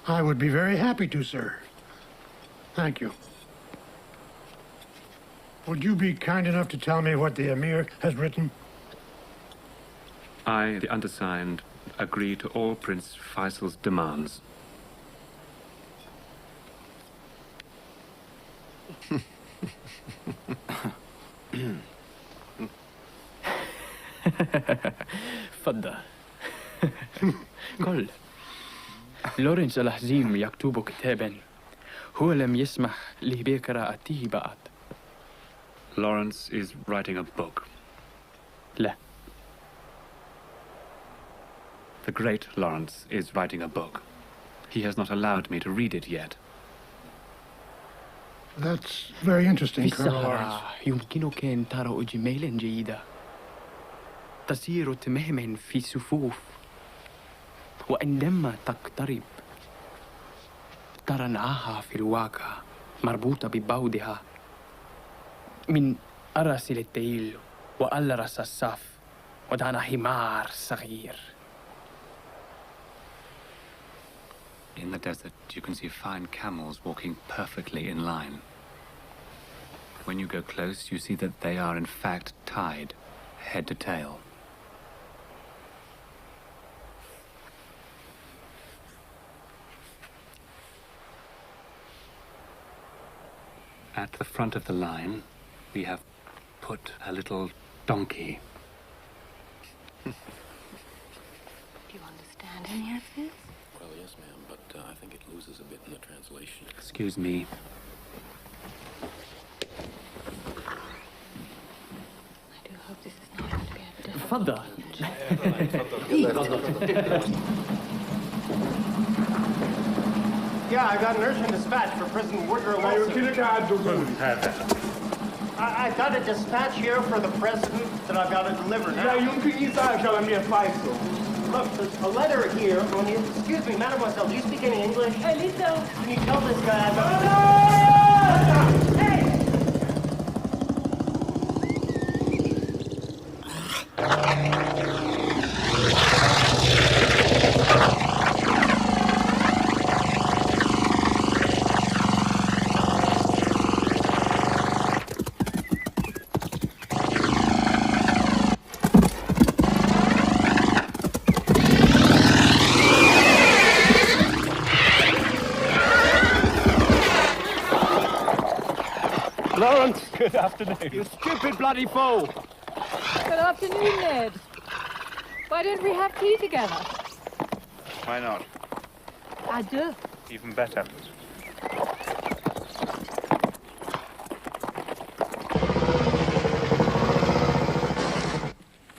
I would be very happy to, sir. Thank you. Would you be kind enough to tell me what the Emir has written? I, the undersigned, agree to all Prince Faisal's demands. تفضل. قل لورنس الحزيم يكتب كتابا هو لم يسمح لي بقراءته بعد. Lawrence is writing a book. لا. The great Lawrence is writing a book. He has not allowed me to read it yet. That's very interesting, في Colonel Lawrence. الصحراء يمكنك أن ترى جميلا جيدا تسير تماما في صفوف وعندما تقترب ترى أنها في الواقع مربوطة ببعضها من أرسل التيل وألرس الصف ودعنا حمار صغير. In the desert, you can see fine camels walking perfectly in line. When you go close, you see that they are in fact tied, head to tail. At the front of the line, we have put a little donkey. Do you understand any of this? Well, yes, ma'am, but I think it loses a bit in the translation. Excuse me. I do hope this is not going to be a difficult. تفضل. Yeah, I got an urgent dispatch for President Woodrow Wilson. I got a dispatch here for the president that I've got to deliver now. Look, there's a letter here. Excuse me, mademoiselle, do you speak any English? A little. Can you tell this guy I've got... Hey! Lawrence, good afternoon. You stupid bloody fool! Good afternoon, Ned. Why don't we have tea together? Why not? I do. Even better.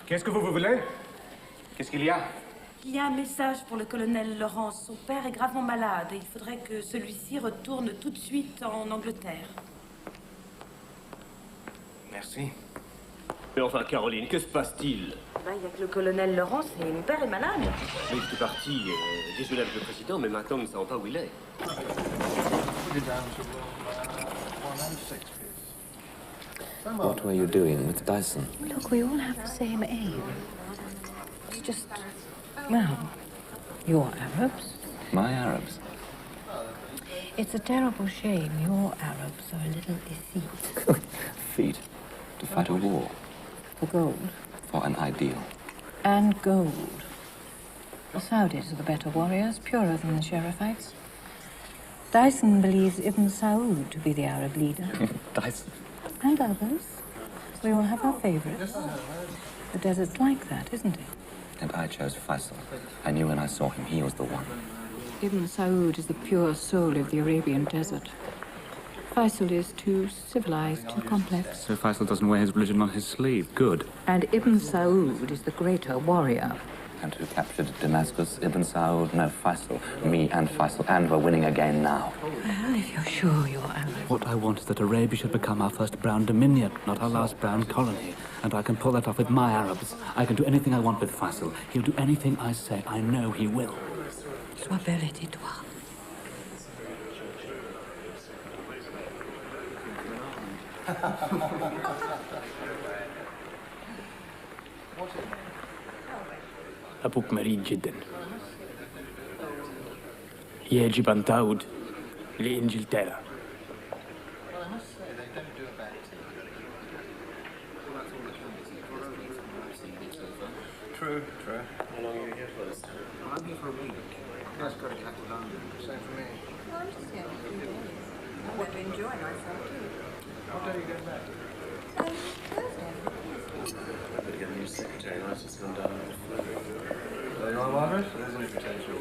Qu'est-ce que vous voulez? Qu'est-ce qu'il y a? Il y a un message pour le colonel Lawrence. Son père est gravement malade et il faudrait que celui-ci retourne tout de suite en Angleterre. Merci. Mais enfin, Caroline, que se passe-t-il? Il n'y a que le colonel Lawrence et mon père est malade. Mais il était parti déjeuner avec le président, mais maintenant nous ne savons pas où il est. What were you doing with Dyson? Look, we all have the same aim. It's just, well, you're Arabs. My Arabs? It's a terrible shame your Arabs are a little effete. Feet. To fight a war. For gold. For an ideal. And gold. The Saudis are the better warriors, purer than the Sherifites. Dyson believes Ibn Saud to be the Arab leader. Dyson? And others. We all have our favorites. The desert's like that, isn't it? And I chose Faisal. I knew when I saw him he was the one. Ibn Saud is the pure soul of the Arabian desert. Faisal is too civilized, too complex. So Faisal doesn't wear his religion on his sleeve. Good. And Ibn Saud is the greater warrior. And who captured Damascus? Ibn Saud? No, Faisal. Me and Faisal. And we're winning again now. Well, if you're sure you're Arab. What I want is that Arabia should become our first brown dominion, not our last brown colony. And I can pull that off with my Arabs. I can do anything I want with Faisal. He'll do anything I say. I know he will. Sois belle et tais-toi. أبوك مريض جدا. يجب أن تعود لإنجلترا. True. How long are you here for? I'm here for a week. You guys got to come to London. Same for me. No, I'm just here for a few days. I hope you enjoy myself too. What day are you going back? Thursday. Better get a new secretary. Nice just gone down. There you are, Margaret. There's an invitation.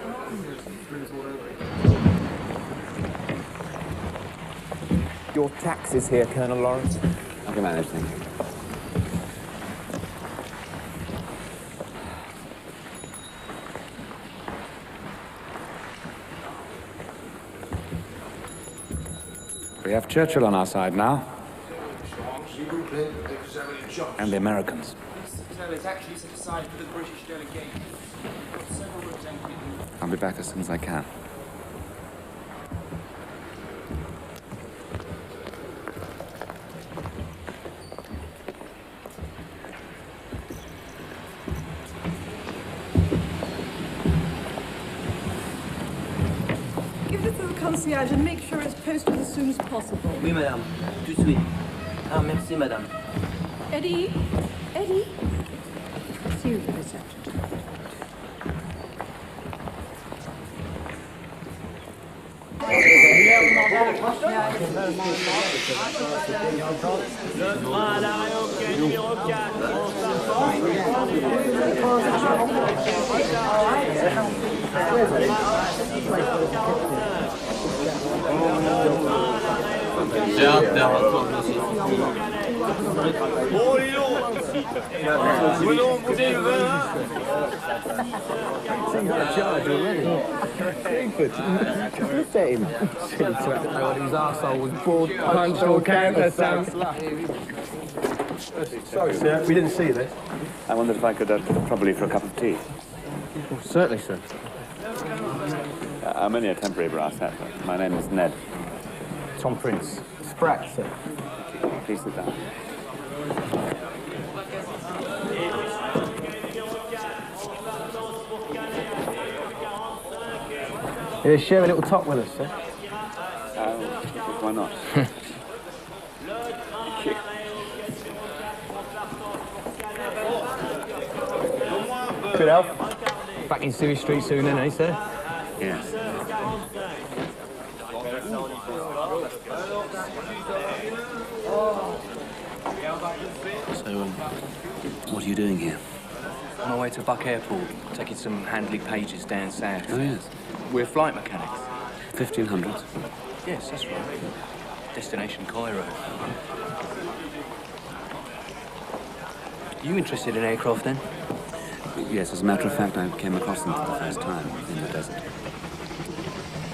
Drinks all over it. Your taxes here, Colonel Lawrence. I can manage, thank you. We have Churchill on our side now. And the Americans. This hotel is actually set aside for the British delegation. We've got several representatives. I'll be back as soon as I can. Give it to the concierge and make sure it's posted as soon as possible. Oui, madame. Tout de suite. Ah, merci, madame. Eddie? See you at the reception. Le droit à l'arrêt au quai numéro 4. Oh, les lots. Voulons monter le vin. Seems like a charge already. Look at him. Silly twat that know what his arsehole was bored, punch or counter, Sam. Sorry, sir. We didn't see this. I wondered if I could trouble you for a cup of tea. Oh, certainly, sir. I'm only a temporary brass hat. My name is Ned. Tom Prince. Spratt, sir. Please sit down. Yeah, share a little talk with us, sir. Why not? Good help. Back in Surrey Street soon then, eh, sir? Yes. So, what are you doing here? On my way to Buck Airport, taking some Handley pages down south. Oh, yes. We're flight mechanics. 1500s. Yes, that's right. Destination Cairo. You interested in aircraft then? Yes, as a matter of fact, I came across them for the first time in the desert.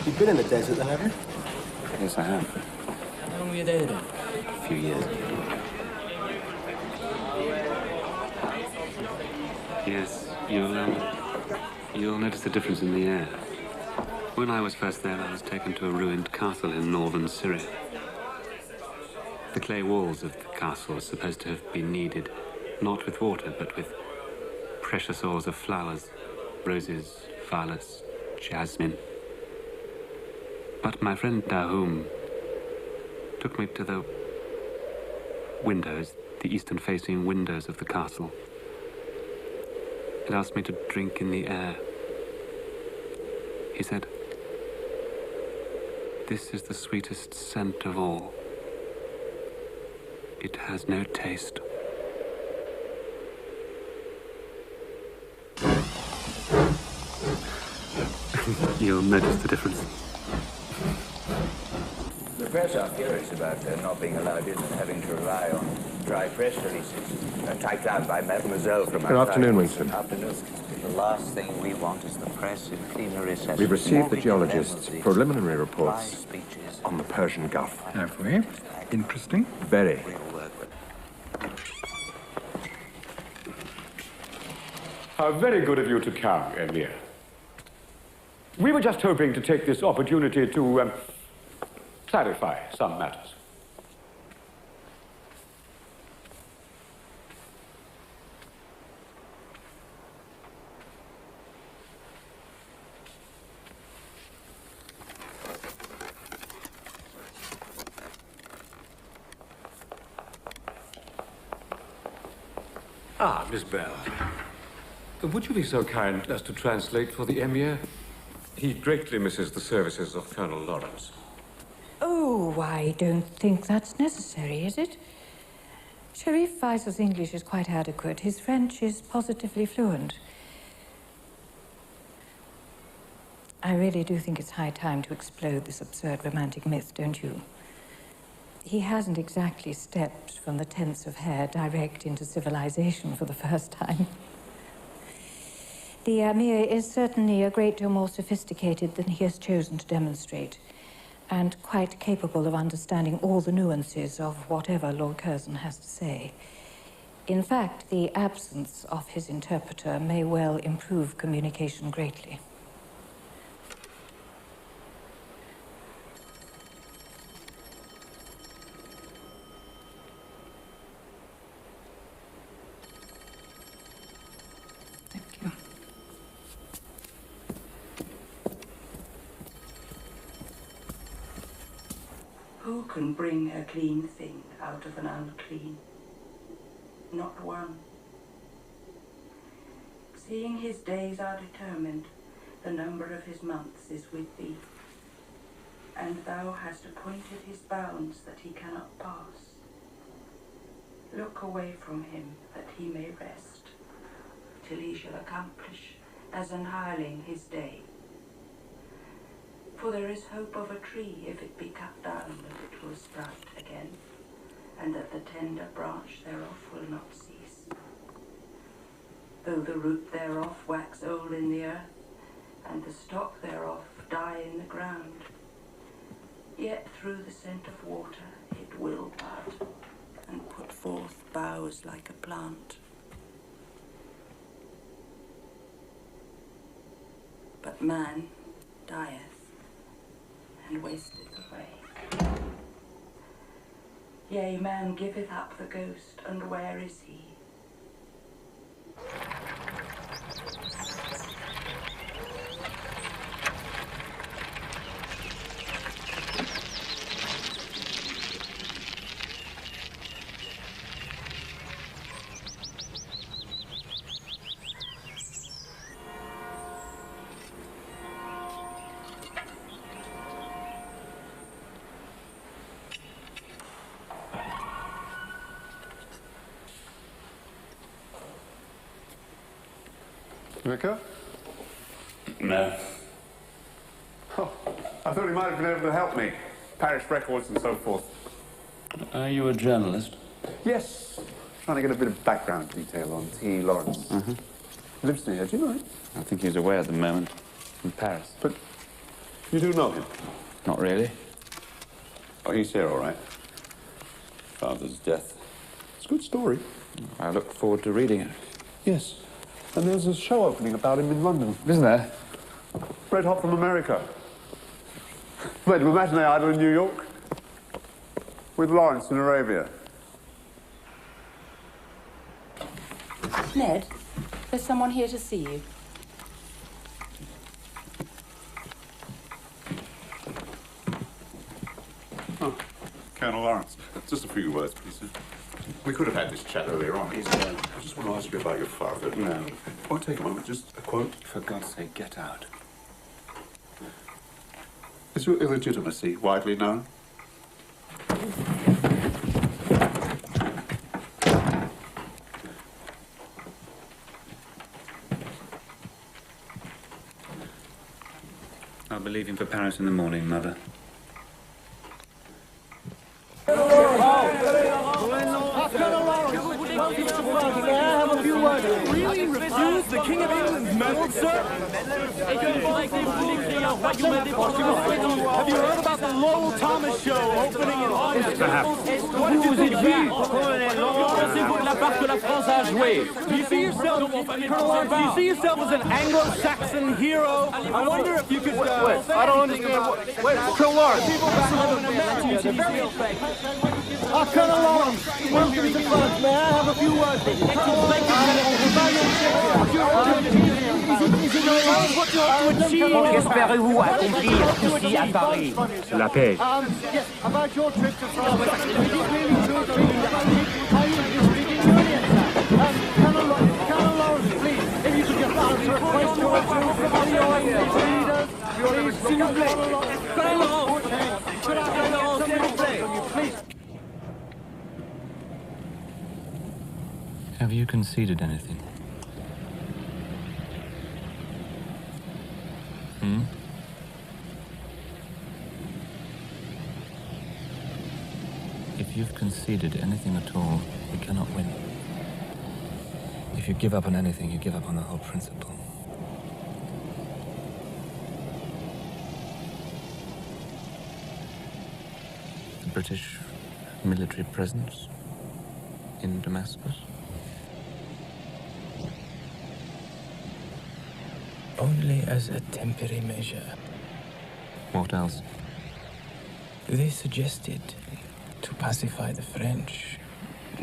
You've been in the desert then, have you? Yes, I have. How long were you there then? A few years. Yes, you'll notice the difference in the air. When I was first there, I was taken to a ruined castle in northern Syria. The clay walls of the castle were supposed to have been kneaded, not with water, but with precious oils of flowers, roses, violets, jasmine. But my friend Dahum took me to the windows, the eastern-facing windows of the castle. It asked me to drink in the air. He said, "This is the sweetest scent of all. It has no taste You'll notice the difference. The press are furious about not being allowed in and having to rely on dry press releases typed out by Mademoiselle from Good afternoon, Winston. Afternoon. The last thing we want is the press in plenary session. We've received the geologist's preliminary reports on the Persian Gulf. Have we? Interesting. Very. How very good of you to come, Emir. We were just hoping to take this opportunity to clarify some matters. Ah, Miss Bell. Would you be so kind as to translate for the Emir? He greatly misses the services of Colonel Lawrence. Oh, I don't think that's necessary, is it? Sharif Faisal's English is quite adequate. His French is positively fluent. I really do think it's high time to explode this absurd romantic myth, don't you? He hasn't exactly stepped from the tents of hair direct into civilization for the first time. The Emir is certainly a great deal more sophisticated than he has chosen to demonstrate, and quite capable of understanding all the nuances of whatever Lord Curzon has to say. In fact, the absence of his interpreter may well improve communication greatly. Who can bring a clean thing out of an unclean? Not one. Seeing his days are determined, the number of his months is with thee. And thou hast appointed his bounds that he cannot pass. Look away from him that he may rest, till he shall accomplish as an hireling his day. For there is hope of a tree if it be cut down that it will sprout again, and that the tender branch thereof will not cease. Though the root thereof wax old in the earth, and the stock thereof die in the ground, yet through the scent of water it will bud, and put forth boughs like a plant. But man dieth, and wasteth away. Yea, man giveth up the ghost, and where is he? Vicar? No. Oh, I thought he might have been able to help me. Parish records and so forth. Are you a journalist? Yes. Trying to get a bit of background detail on T. Lawrence. Lives near here, do you know him? I think he's away at the moment. In Paris. But you do know him? Not really. Oh, he's here, all right. Father's death. It's a good story. I look forward to reading it. Yes. And there's a show opening about him in London. Isn't there? Red Hot from America. Went to a matinee idol in New York. With Lawrence in Arabia. Ned, there's someone here to see you. Oh, Colonel Lawrence. Just a few words, please. We could have had this chat earlier on. I just want to ask you about your father. No. Won't take a moment. Just a quote. For God's sake, get out. Is your illegitimacy widely known? I'll be leaving for Paris in the morning, Mother. Really refuse the King of England's medal, sir? Have you heard about the Lowell Thomas show opening in August? Perhaps. What did you think of that? Do you see yourself, Colonel Lawrence, do you see yourself as an Anglo-Saxon hero? I wonder if you could... Wait, I don't understand what... Wait, Colonel Lawrence! Colonel Lawrence, welcome to France. May I have a few words with you? Qu'espérez-vous accomplir ici à Paris? La paix. Yes, about your trip to France. Is it really true to me that are you speaking Union, sir? Colonel Lawrence, please, if you could just answer a question or two from your English leaders. Please, s'il vous plaît. Colonel Lawrence, could I get some information from you, please? Have you conceded anything? Hmm? If you've conceded anything at all, we cannot win. If you give up on anything, you give up on the whole principle. The British military presence in Damascus? Only as a temporary measure. What else? They suggested, to pacify the French,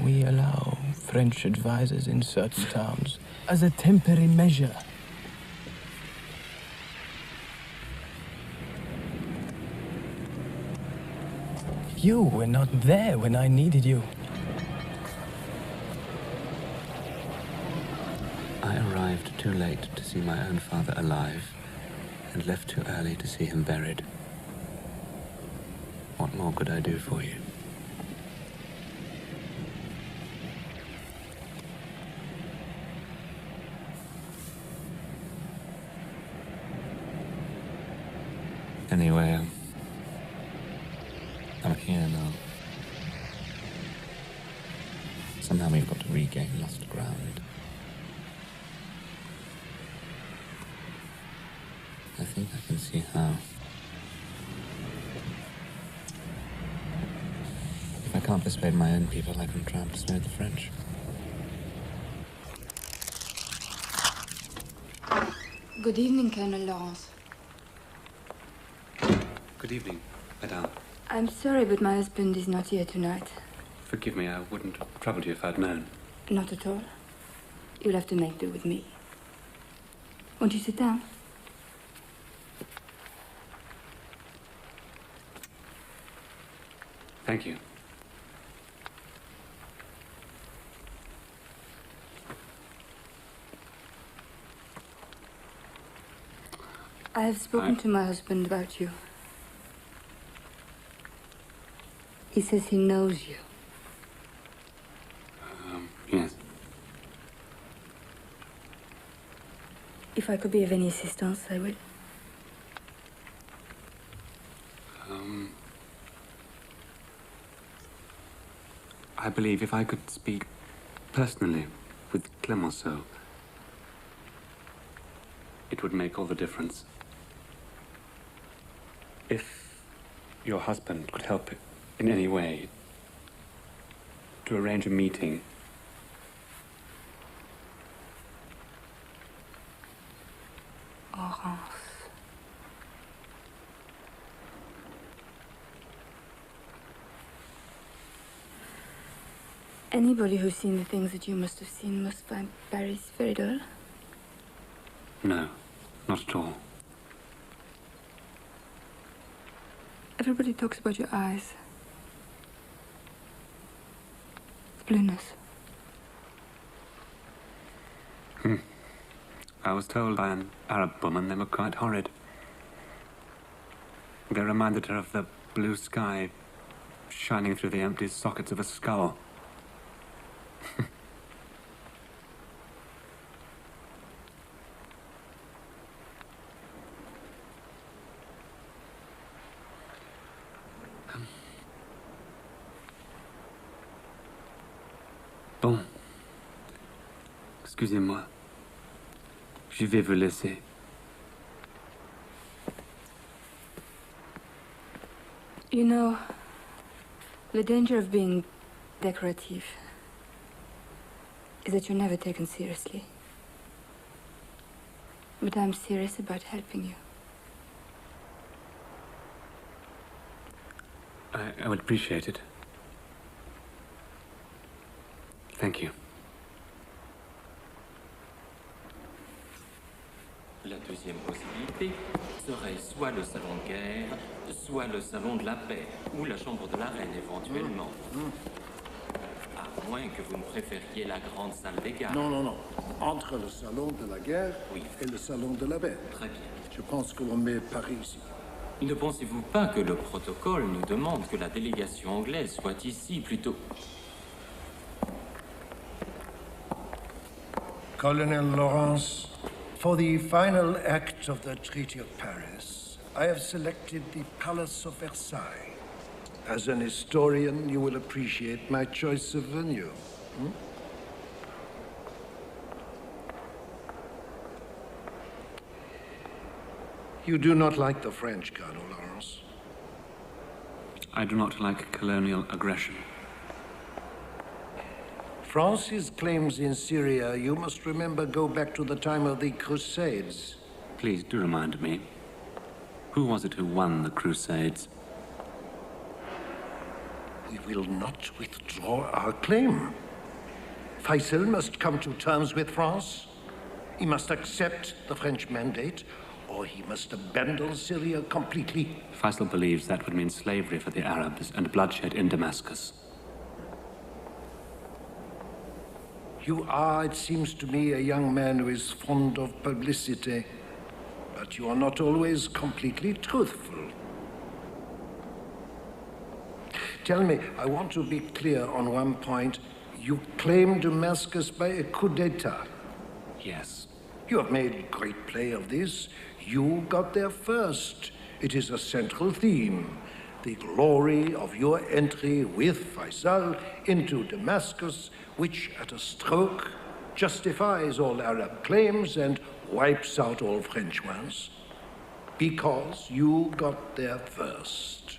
we allow French advisors in certain towns as a temporary measure. You were not there when I needed you. I arrived too late to see my own father alive, and left too early to see him buried. What more could I do for you? Anyway, I'm here now. Somehow we've got to regain lost ground. I think I can see how. If I can't persuade my own people, I can try and persuade the French. Good evening, Colonel Lawrence. Good evening, Madame. I'm sorry, but my husband is not here tonight. Forgive me, I wouldn't have troubled you if I'd known. Not at all. You'll have to make do with me. Won't you sit down? Thank you. I have spoken to my husband about you. He says he knows you. Yes. If I could be of any assistance, I will. I believe if I could speak personally with Clemenceau, it would make all the difference. If your husband could help in any way to arrange a meeting. Laurence. Anybody who's seen the things that you must have seen must find Paris very dull. No, not at all. Everybody talks about your eyes. Blueness. I was told by an Arab woman they were quite horrid. They reminded her of the blue sky shining through the empty sockets of a skull. Bon. Excusez-moi. Je vais vous laisser. You know, the danger of being decorative is that you're never taken seriously. But I'm serious about helping you. I would appreciate it. Thank you. La deuxième possibilité serait soit le salon de guerre, soit le salon de la paix, ou la chambre de la reine éventuellement. À moins que vous ne préfériez la grande salle des gardes. Non, non, non. Entre le salon de la guerre et le salon de la paix. Très bien. Je pense que l'on met Paris ici. Ne pensez-vous pas que le protocole nous demande que la délégation anglaise soit ici plutôt? Colonel Lawrence, for the final act of the Treaty of Paris, I have selected the Palace of Versailles. As an historian, you will appreciate my choice of venue. You do not like the French, Colonel Lawrence. I do not like colonial aggression. France's claims in Syria, you must remember, go back to the time of the Crusades. Please do remind me. Who was it who won the Crusades? We will not withdraw our claim. Faisal must come to terms with France. He must accept the French mandate, or he must abandon Syria completely. Faisal believes that would mean slavery for the Arabs and bloodshed in Damascus. You are, it seems to me, a young man who is fond of publicity, but you are not always completely truthful. Tell me, I want to be clear on one point. You claim Damascus by a coup d'etat. Yes. You have made great play of this. You got there first. It is a central theme. The glory of your entry with Faisal into Damascus, which at a stroke justifies all Arab claims and wipes out all French ones. Because you got there first.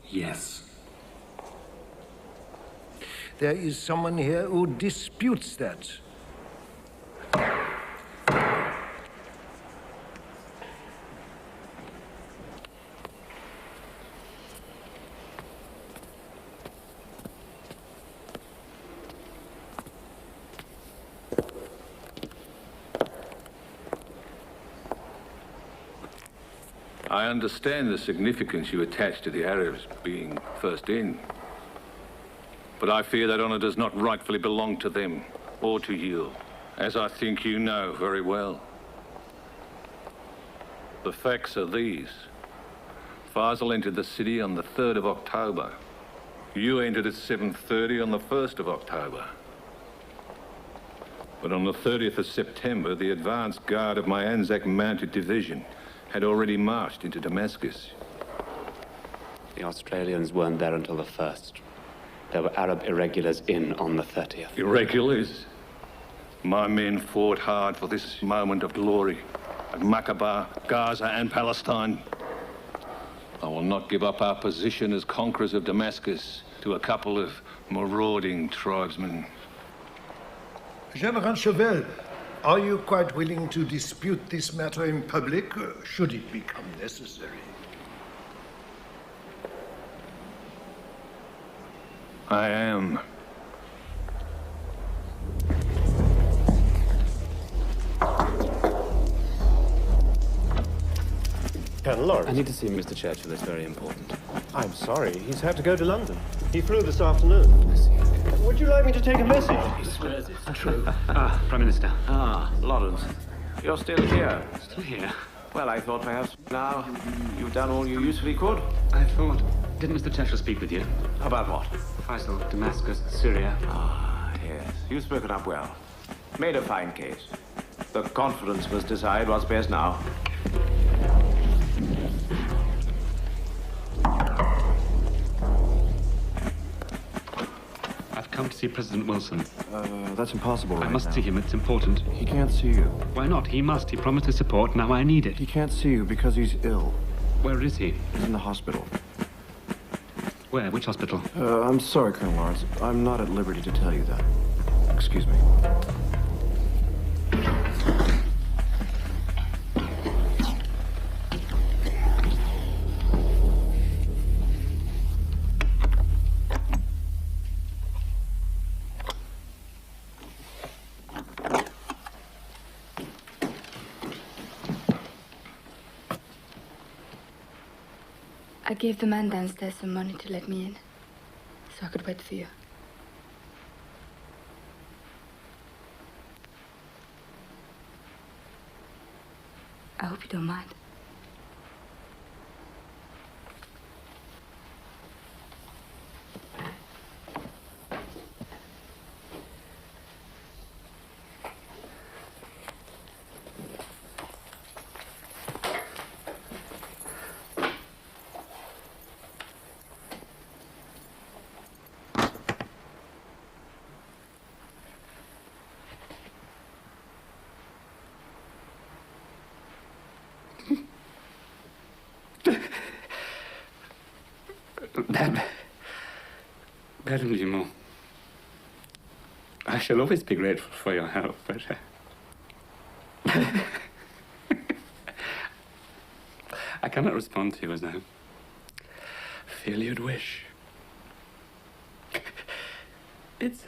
Yes. There is someone here who disputes that. I understand the significance you attach to the Arabs being first in. But I fear that honor does not rightfully belong to them or to you, as I think you know very well. The facts are these. Faisal entered the city on the 3rd of October. You entered at 7:30 on the 1st of October. But on the 30th of September, the advance guard of my Anzac Mounted Division had already marched into Damascus. The Australians weren't there until the 1st. There were Arab irregulars in on the 30th. Irregulars? My men fought hard for this moment of glory at Maqaba, Gaza, and Palestine. I will not give up our position as conquerors of Damascus to a couple of marauding tribesmen. General Chauvel, are you quite willing to dispute this matter in public, should it become necessary? I am. Colonel Lawrence. I need to see Mr. Churchill. It's very important. I'm sorry. He's had to go to London. He flew this afternoon. I see. Would you like me to take a message? He swears it's true. Prime Minister. Lawrence. You're still here. Still here? Well, I thought perhaps now you've done all you usefully could. I thought. Didn't Mr. Churchill speak with you? About what? Faisal, Damascus, Syria. Yes. You've spoken up well. Made a fine case. The conference must decide what's best now. I've come to see President Wilson. That's impossible right now. I must see him. It's important. He can't see you. Why not? He must. He promised his support. Now I need it. He can't see you because he's ill. Where is he? He's in the hospital. Where? Which hospital? I'm sorry, Colonel Lawrence. I'm not at liberty to tell you that. Excuse me. I gave the man downstairs some money to let me in, so I could wait for you. I hope you don't mind. Madame Dumont, I shall always be grateful for your help, but I cannot respond to you as I feel you'd wish. It's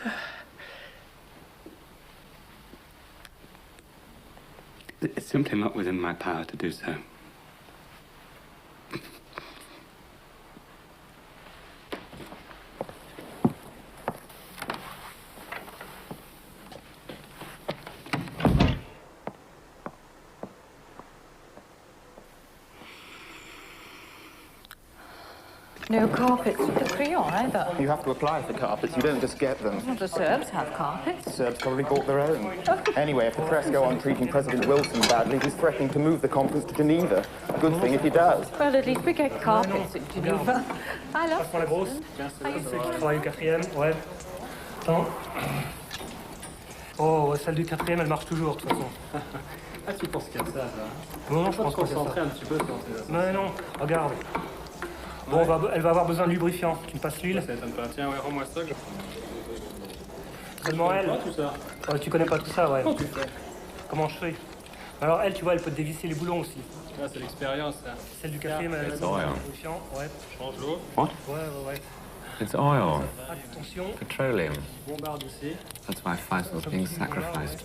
simply not within my power to do so. No carpets for the Crillon either. You have to apply for carpets. You don't just get them. Well, the Serbs have carpets. The Serbs probably bought their own. Anyway, if the press go on treating President Wilson badly, he's threatening to move the conference to Geneva. Good thing if he does. Well, at least we get carpets in Geneva. I love la grosse. Travail au quatrième, ouais. Attends. Oh, celle du quatrième, elle marche toujours, de toute façon. Ah, tu penses qu'il y a ça, là? Non, je pense pas. Concentrer un petit peu quand Mais non, regarde. Bon, elle va avoir besoin de lubrifiant. Tu me passes l'huile? Ça m'étonne pas. Tiens, ouais, rends-moi ça. Seulement elle. Tout ça. Ouais, tu connais pas tout ça, ouais. Comment tu fais? Comment je fais? Alors elle, tu vois, elle peut te dévisser les boulons aussi. Ah, c'est l'expérience, ça. Celle du quatrième, elle a besoin de lubrifiant. Ouais. Change l'eau. What? Ouais. It's oil. Attention. Petroleum. Bombarde aussi. That's why Faisal's being sacrificed.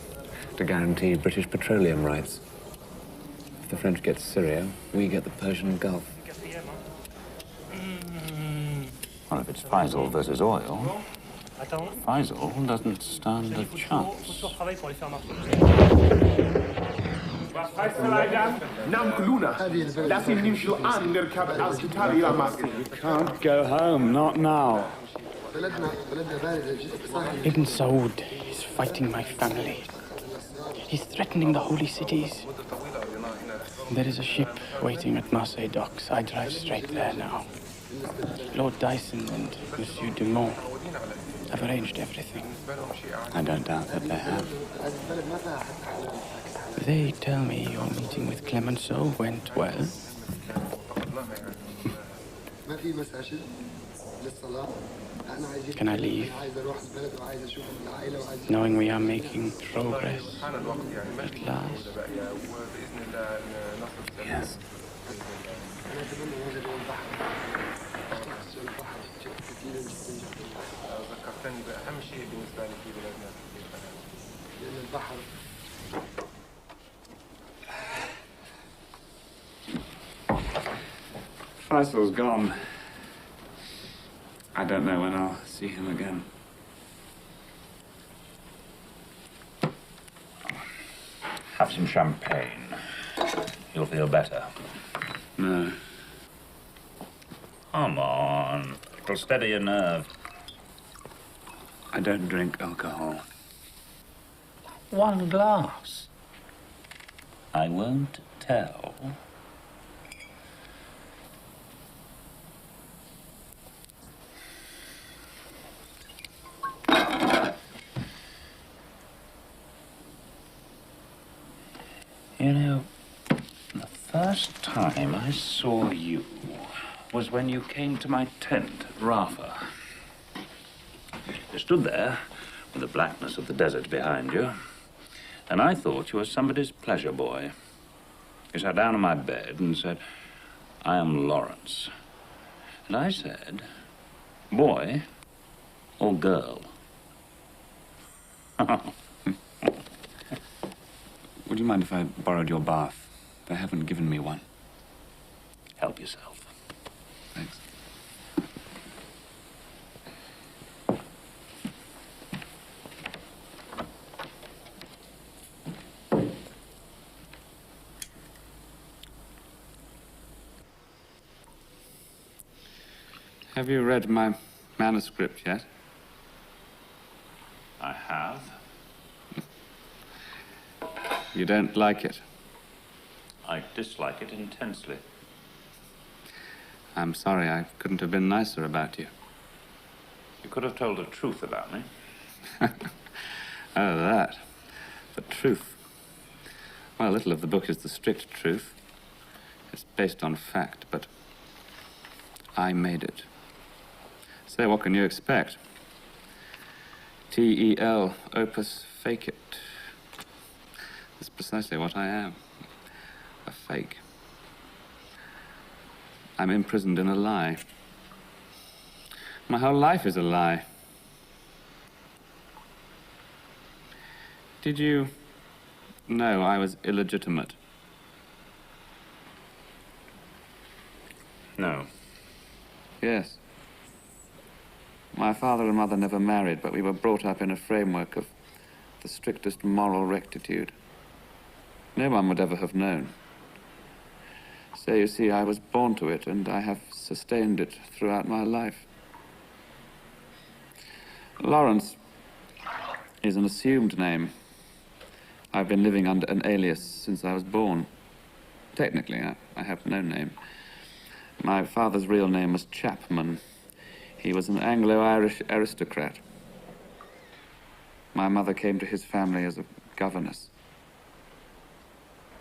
To guarantee British petroleum rights. If the French get Syria, we get the Persian Gulf. Well, if it's Faisal versus oil, Faisal doesn't stand a chance. Can't go home, not now. Ibn Saud is fighting my family. He's threatening the holy cities. There is a ship waiting at Marseille docks. I drive straight there now. Lord Dyson and Monsieur Dumont have arranged everything. I don't doubt that they have. They tell me your meeting with Clemenceau went well. Can I leave? Knowing we are making progress at last? Yes. Faisal's gone. I don't know when I'll see him again. Have some champagne. You'll feel better. No. Come on. It'll steady your nerve. I don't drink alcohol. One glass. I won't tell. first time I saw you was when you came to my tent at Rafa. You stood there with the blackness of the desert behind you, and I thought you were somebody's pleasure boy. You sat down on my bed and said, "I am Lawrence." And I said, "Boy or girl?" Would you mind if I borrowed your bath? They haven't given me one. Help yourself. Thanks. Have you read my manuscript yet? I have. You don't like it? I dislike it intensely. I'm sorry, I couldn't have been nicer about you. You could have told the truth about me. Oh, that. The truth. Well, little of the book is the strict truth. It's based on fact, but I made it. So what can you expect? TEL, opus fecit. That's precisely what I am. A fake. I'm imprisoned in a lie. My whole life is a lie. Did you know I was illegitimate? No. Yes. My father and mother never married, but we were brought up in a framework of the strictest moral rectitude. No one would ever have known. So you see, I was born to it, and I have sustained it throughout my life. Lawrence is an assumed name. I've been living under an alias since I was born. Technically, I have no name. My father's real name was Chapman. He was an Anglo-Irish aristocrat. My mother came to his family as a governess.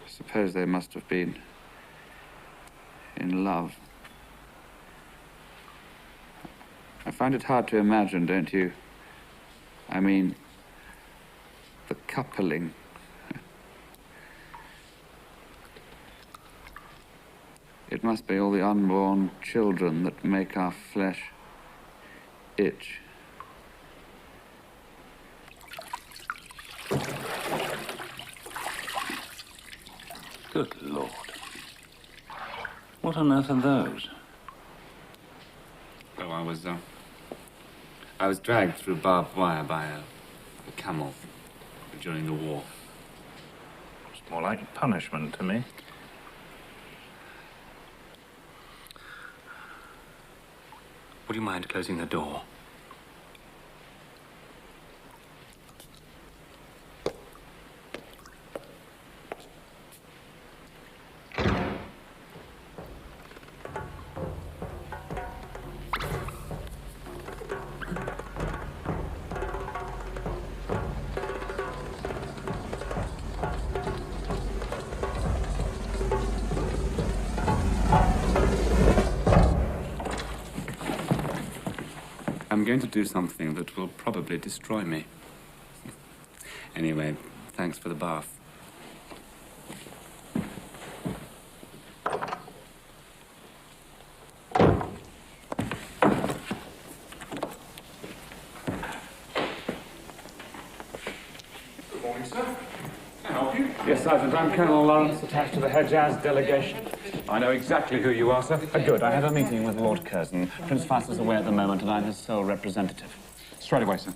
I suppose they must have been in love. I find it hard to imagine, don't you? I mean, the coupling. It must be all the unborn children that make our flesh itch. Good Lord. What on earth are those? Oh, I was dragged through barbed wire by a camel during the war. It's more like punishment to me. Would you mind closing the door? I'm going to do something that will probably destroy me. Anyway, thanks for the bath. Good morning, sir. Can I help you? Yes, Sergeant. I'm Colonel Lawrence, attached to the Hejaz delegation. I know exactly who you are, sir. Good. I had a meeting with Lord Curzon. Prince Faisal's away at the moment, and I'm his sole representative. Straight away, sir.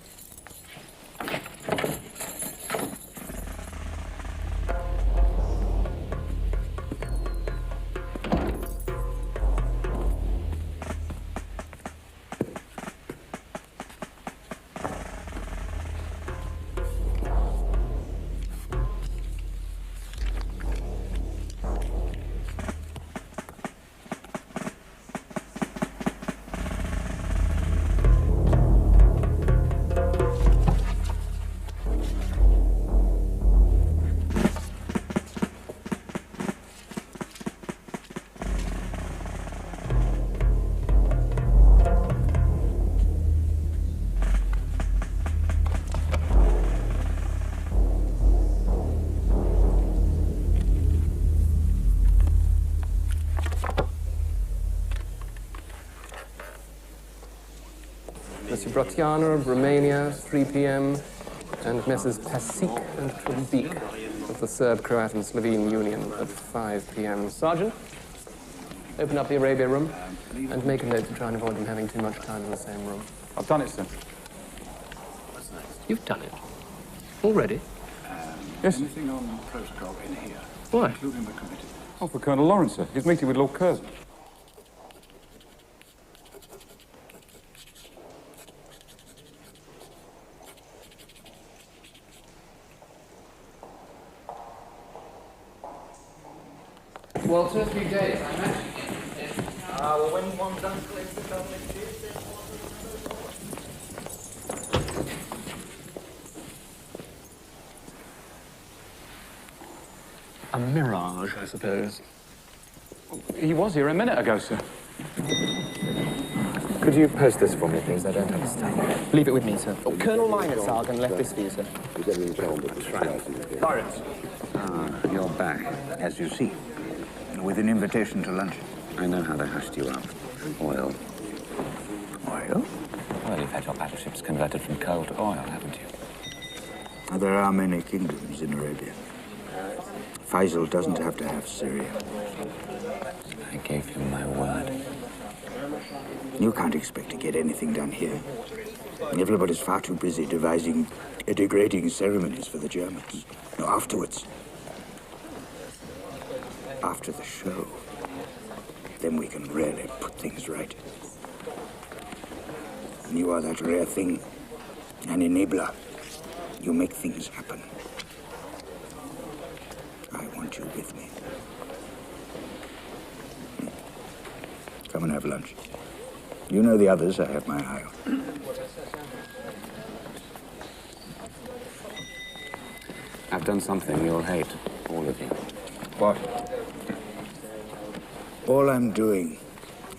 Bratiana of Romania, 3 p.m., and Messrs. Pasic and Trubik of the Serb, Croat, and Slovene Union at 5 p.m. Sergeant, open up the Arabia room and make a note to try and avoid them having too much time in the same room. I've done it, sir. You've done it? Already? Yes. Anything on protocol in here? Why? Including the committee. Oh, for Colonel Lawrence, sir. He's meeting with Lord Curzon. Walter, a few days, I imagine. Well, when one's uncle is the government A mirage, I suppose. He was here a minute ago, sir. Could you post this for me, please? I don't understand. Leave it with me, sir. Oh, Colonel Linesargan left this for you, sir. Lawrence. You're back, as you see, with an invitation to lunch. I know how they hushed you up. Oil. Oil? Well, you've had your battleships converted from coal to oil, haven't you? There are many kingdoms in Arabia. Faisal doesn't have to have Syria. I gave you my word. You can't expect to get anything done here. Everybody's far too busy devising degrading ceremonies for the Germans. No, afterwards. After the show. Then we can really put things right. You are that rare thing. An enabler. You make things happen. I want you with me. Come and have lunch. You know the others I have my eye on. I've done something you'll hate, all of you. What? All I'm doing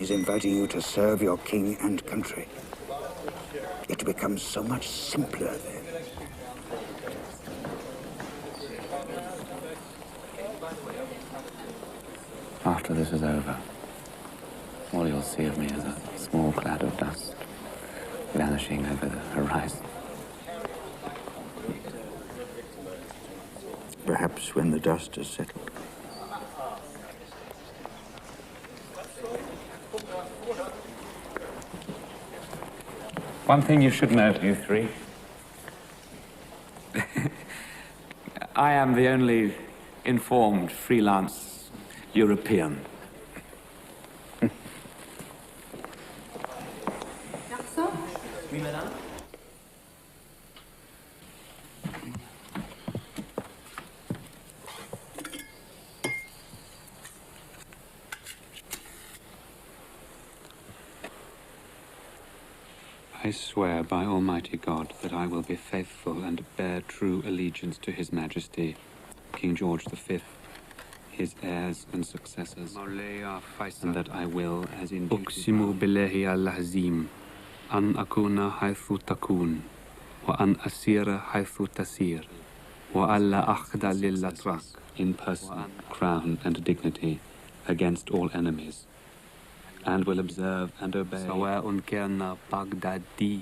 is inviting you to serve your king and country. It becomes so much simpler then. After this is over, all you'll see of me is a small cloud of dust vanishing over the horizon. Perhaps when the dust has settled. One thing you should know, you three. I am the only informed freelance European. Oui, madame. I swear by Almighty God that I will be faithful and bear true allegiance to His Majesty, King George V, his heirs and successors, and that I will, as in أقسم بالله العظيم أن أكون حيث تكون وأن أسير حيث تسير وألا أخضع للأتراك in person, crown and dignity against all enemies, and will observe and obey سواء كان بغدادي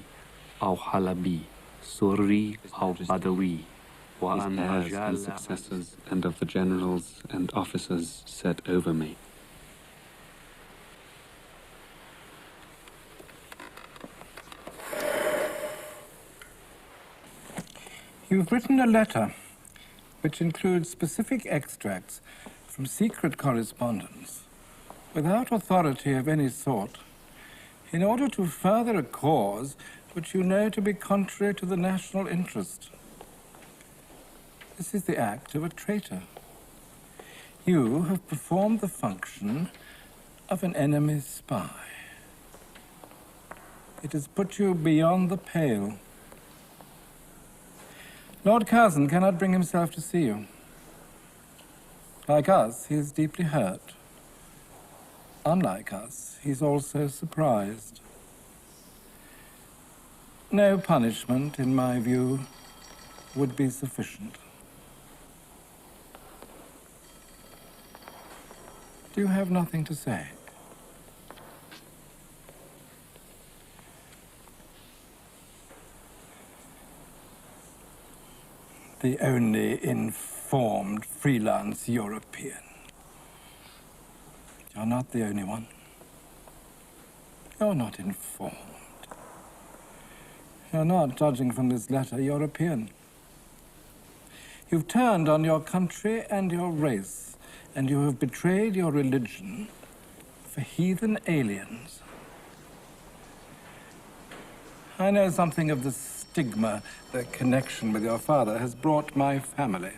أو حلبي سوري أو بدوي his heirs and successors and of the generals and officers set over me. You've written a letter which includes specific extracts from secret correspondence without authority of any sort in order to further a cause which you know to be contrary to the national interest. This is the act of a traitor. You have performed the function of an enemy spy. It has put you beyond the pale. Lord Curzon cannot bring himself to see you. Like us, he is deeply hurt. Unlike us, he's also surprised. No punishment, in my view, would be sufficient. Do you have nothing to say? the only informed freelance European. You're not the only one. You're not informed. You're not, judging from this letter, European. You've turned on your country and your race, and you have betrayed your religion for heathen aliens. I know something of the stigma that connection with your father has brought my family.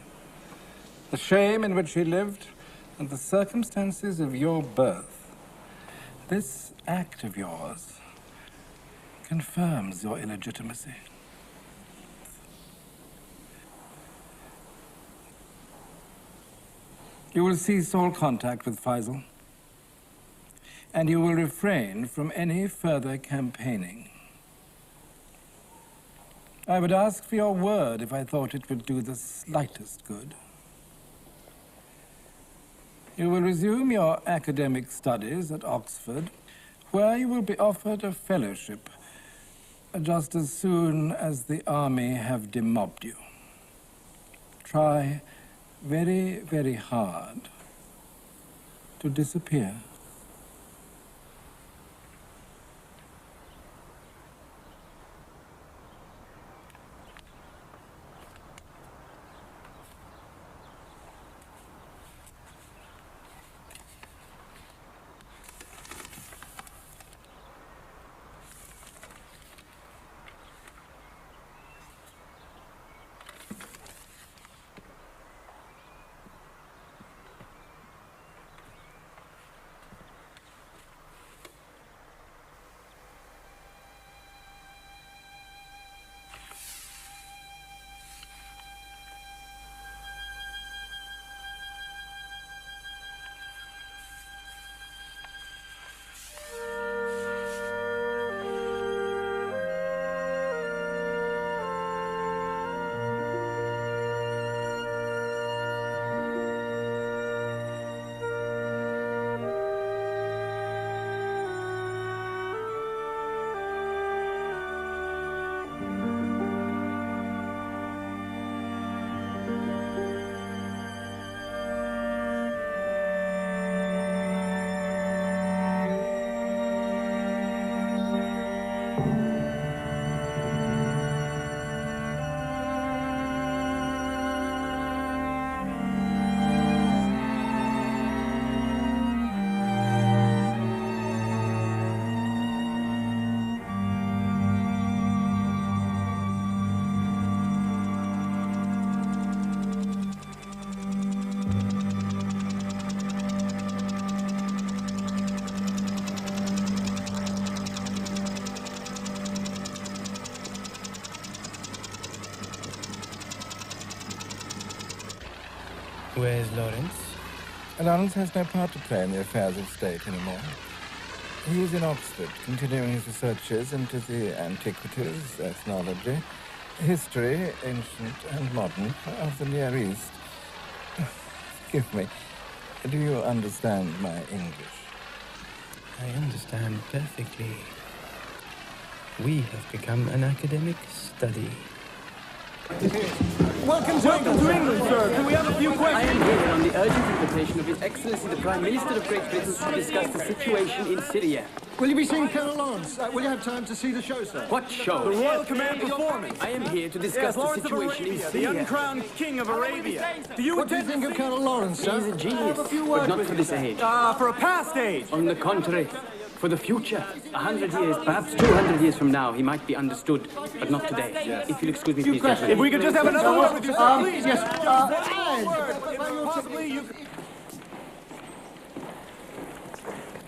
The shame in which he lived and the circumstances of your birth. This act of yours confirms your illegitimacy. You will cease all contact with Faisal, and you will refrain from any further campaigning. I would ask for your word if I thought it would do the slightest good. You will resume your academic studies at Oxford, where you will be offered a fellowship just as soon as the army have demobbed you. Try very, very hard to disappear. Where's Lawrence? Lawrence has no part to play in the affairs of state anymore. He is in Oxford, continuing his researches into the antiquities, ethnology, history, ancient and modern, of the Near East. Forgive me, do you understand my English? I understand perfectly. We have become an academic study. Welcome to England, sir. Can we have a few questions? I am here on the urgent invitation of His Excellency the Prime Minister of Great Britain to discuss the situation in Syria. Will you be seeing Colonel Lawrence? Will you have time to see the show, sir? What show? The Royal Command performance. I am here to discuss the situation in Syria. The uncrowned King of Arabia. What do you think of Colonel Lawrence, sir? He is a genius, but not for this age. For a past age. On the contrary, for the future. 100 years, perhaps 200 years from now, he might be understood, but not today. Yes. If you'll excuse me, please, gentlemen. If we could just have another word with you, sir, please. Yes. Possibly you could...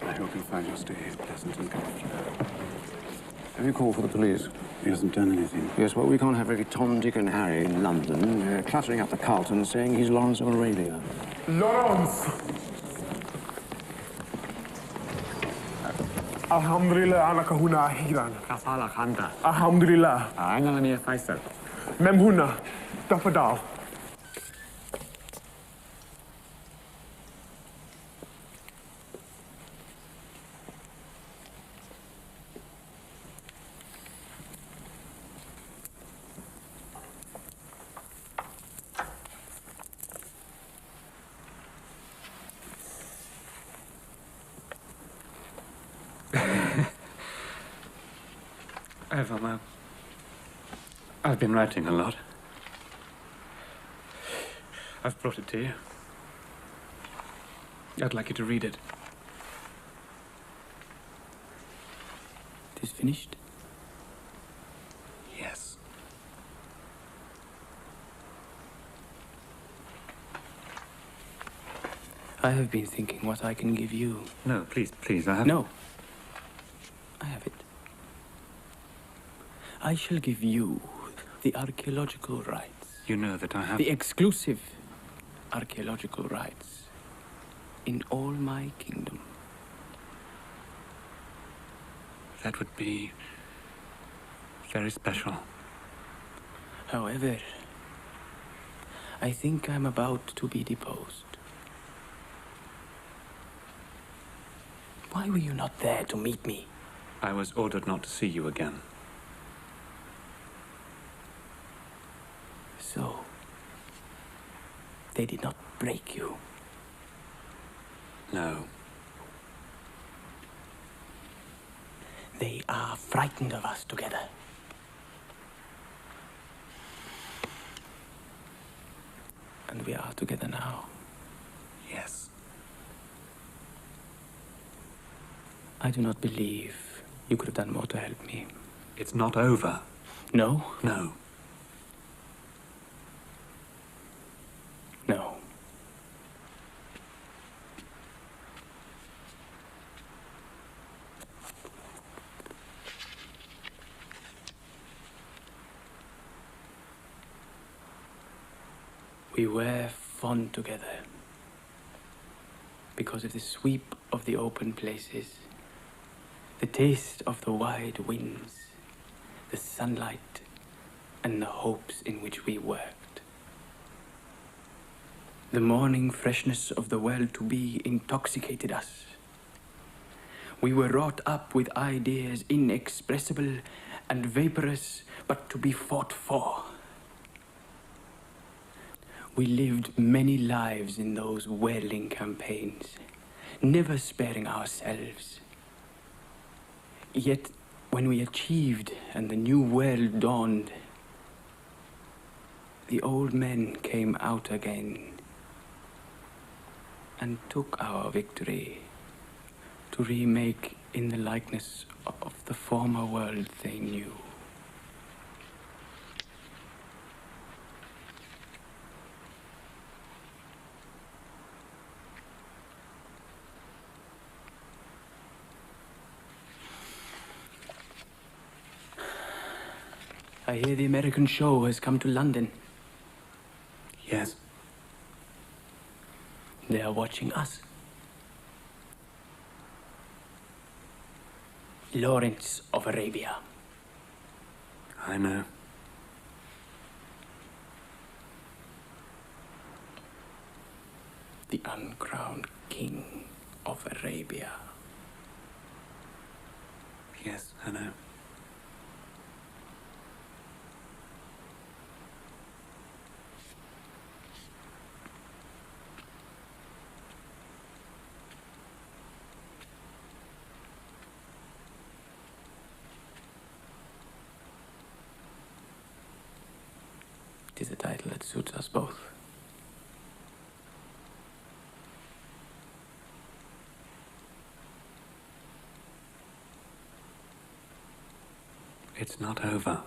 I hope you find your stay pleasant and comfortable. Have you called for the police? He hasn't done anything. Yes, well, we can't have every Tom, Dick and Harry in London cluttering up the Carlton saying he's Lawrence of Arabia. Lawrence! Alhamdulillah, أنا كهنا أخيرا. كفالك أنت. الحمد لله. أنا نية فيصل. من هنا تفضل. I've been writing a lot. I've brought it to you. I'd like you to read it. It is finished? Yes. I have been thinking what I can give you. No, please, I have... No. I have it. I shall give you the archaeological rights. You know that I have... The exclusive archaeological rights in all my kingdom. That would be very special. However, I think I'm about to be deposed. Why were you not there to meet me? I was ordered not to see you again. So, they did not break you? No. They are frightened of us together. And we are together now. Yes. I do not believe you could have done more to help me. It's not over. No? No. No. We were fond together because of the sweep of the open places, the taste of the wide winds, the sunlight, and the hopes in which we worked. The morning freshness of the world to be intoxicated us. We were wrought up with ideas inexpressible and vaporous, but to be fought for. We lived many lives in those whirling campaigns, never sparing ourselves. Yet, when we achieved and the new world dawned, the old men came out again and took our victory to remake in the likeness of the former world they knew. I hear the American show has come to London. Yes. They are watching us. Lawrence of Arabia. I know. The uncrowned king of Arabia. Yes, I know. It is a title that suits us both. It's not over.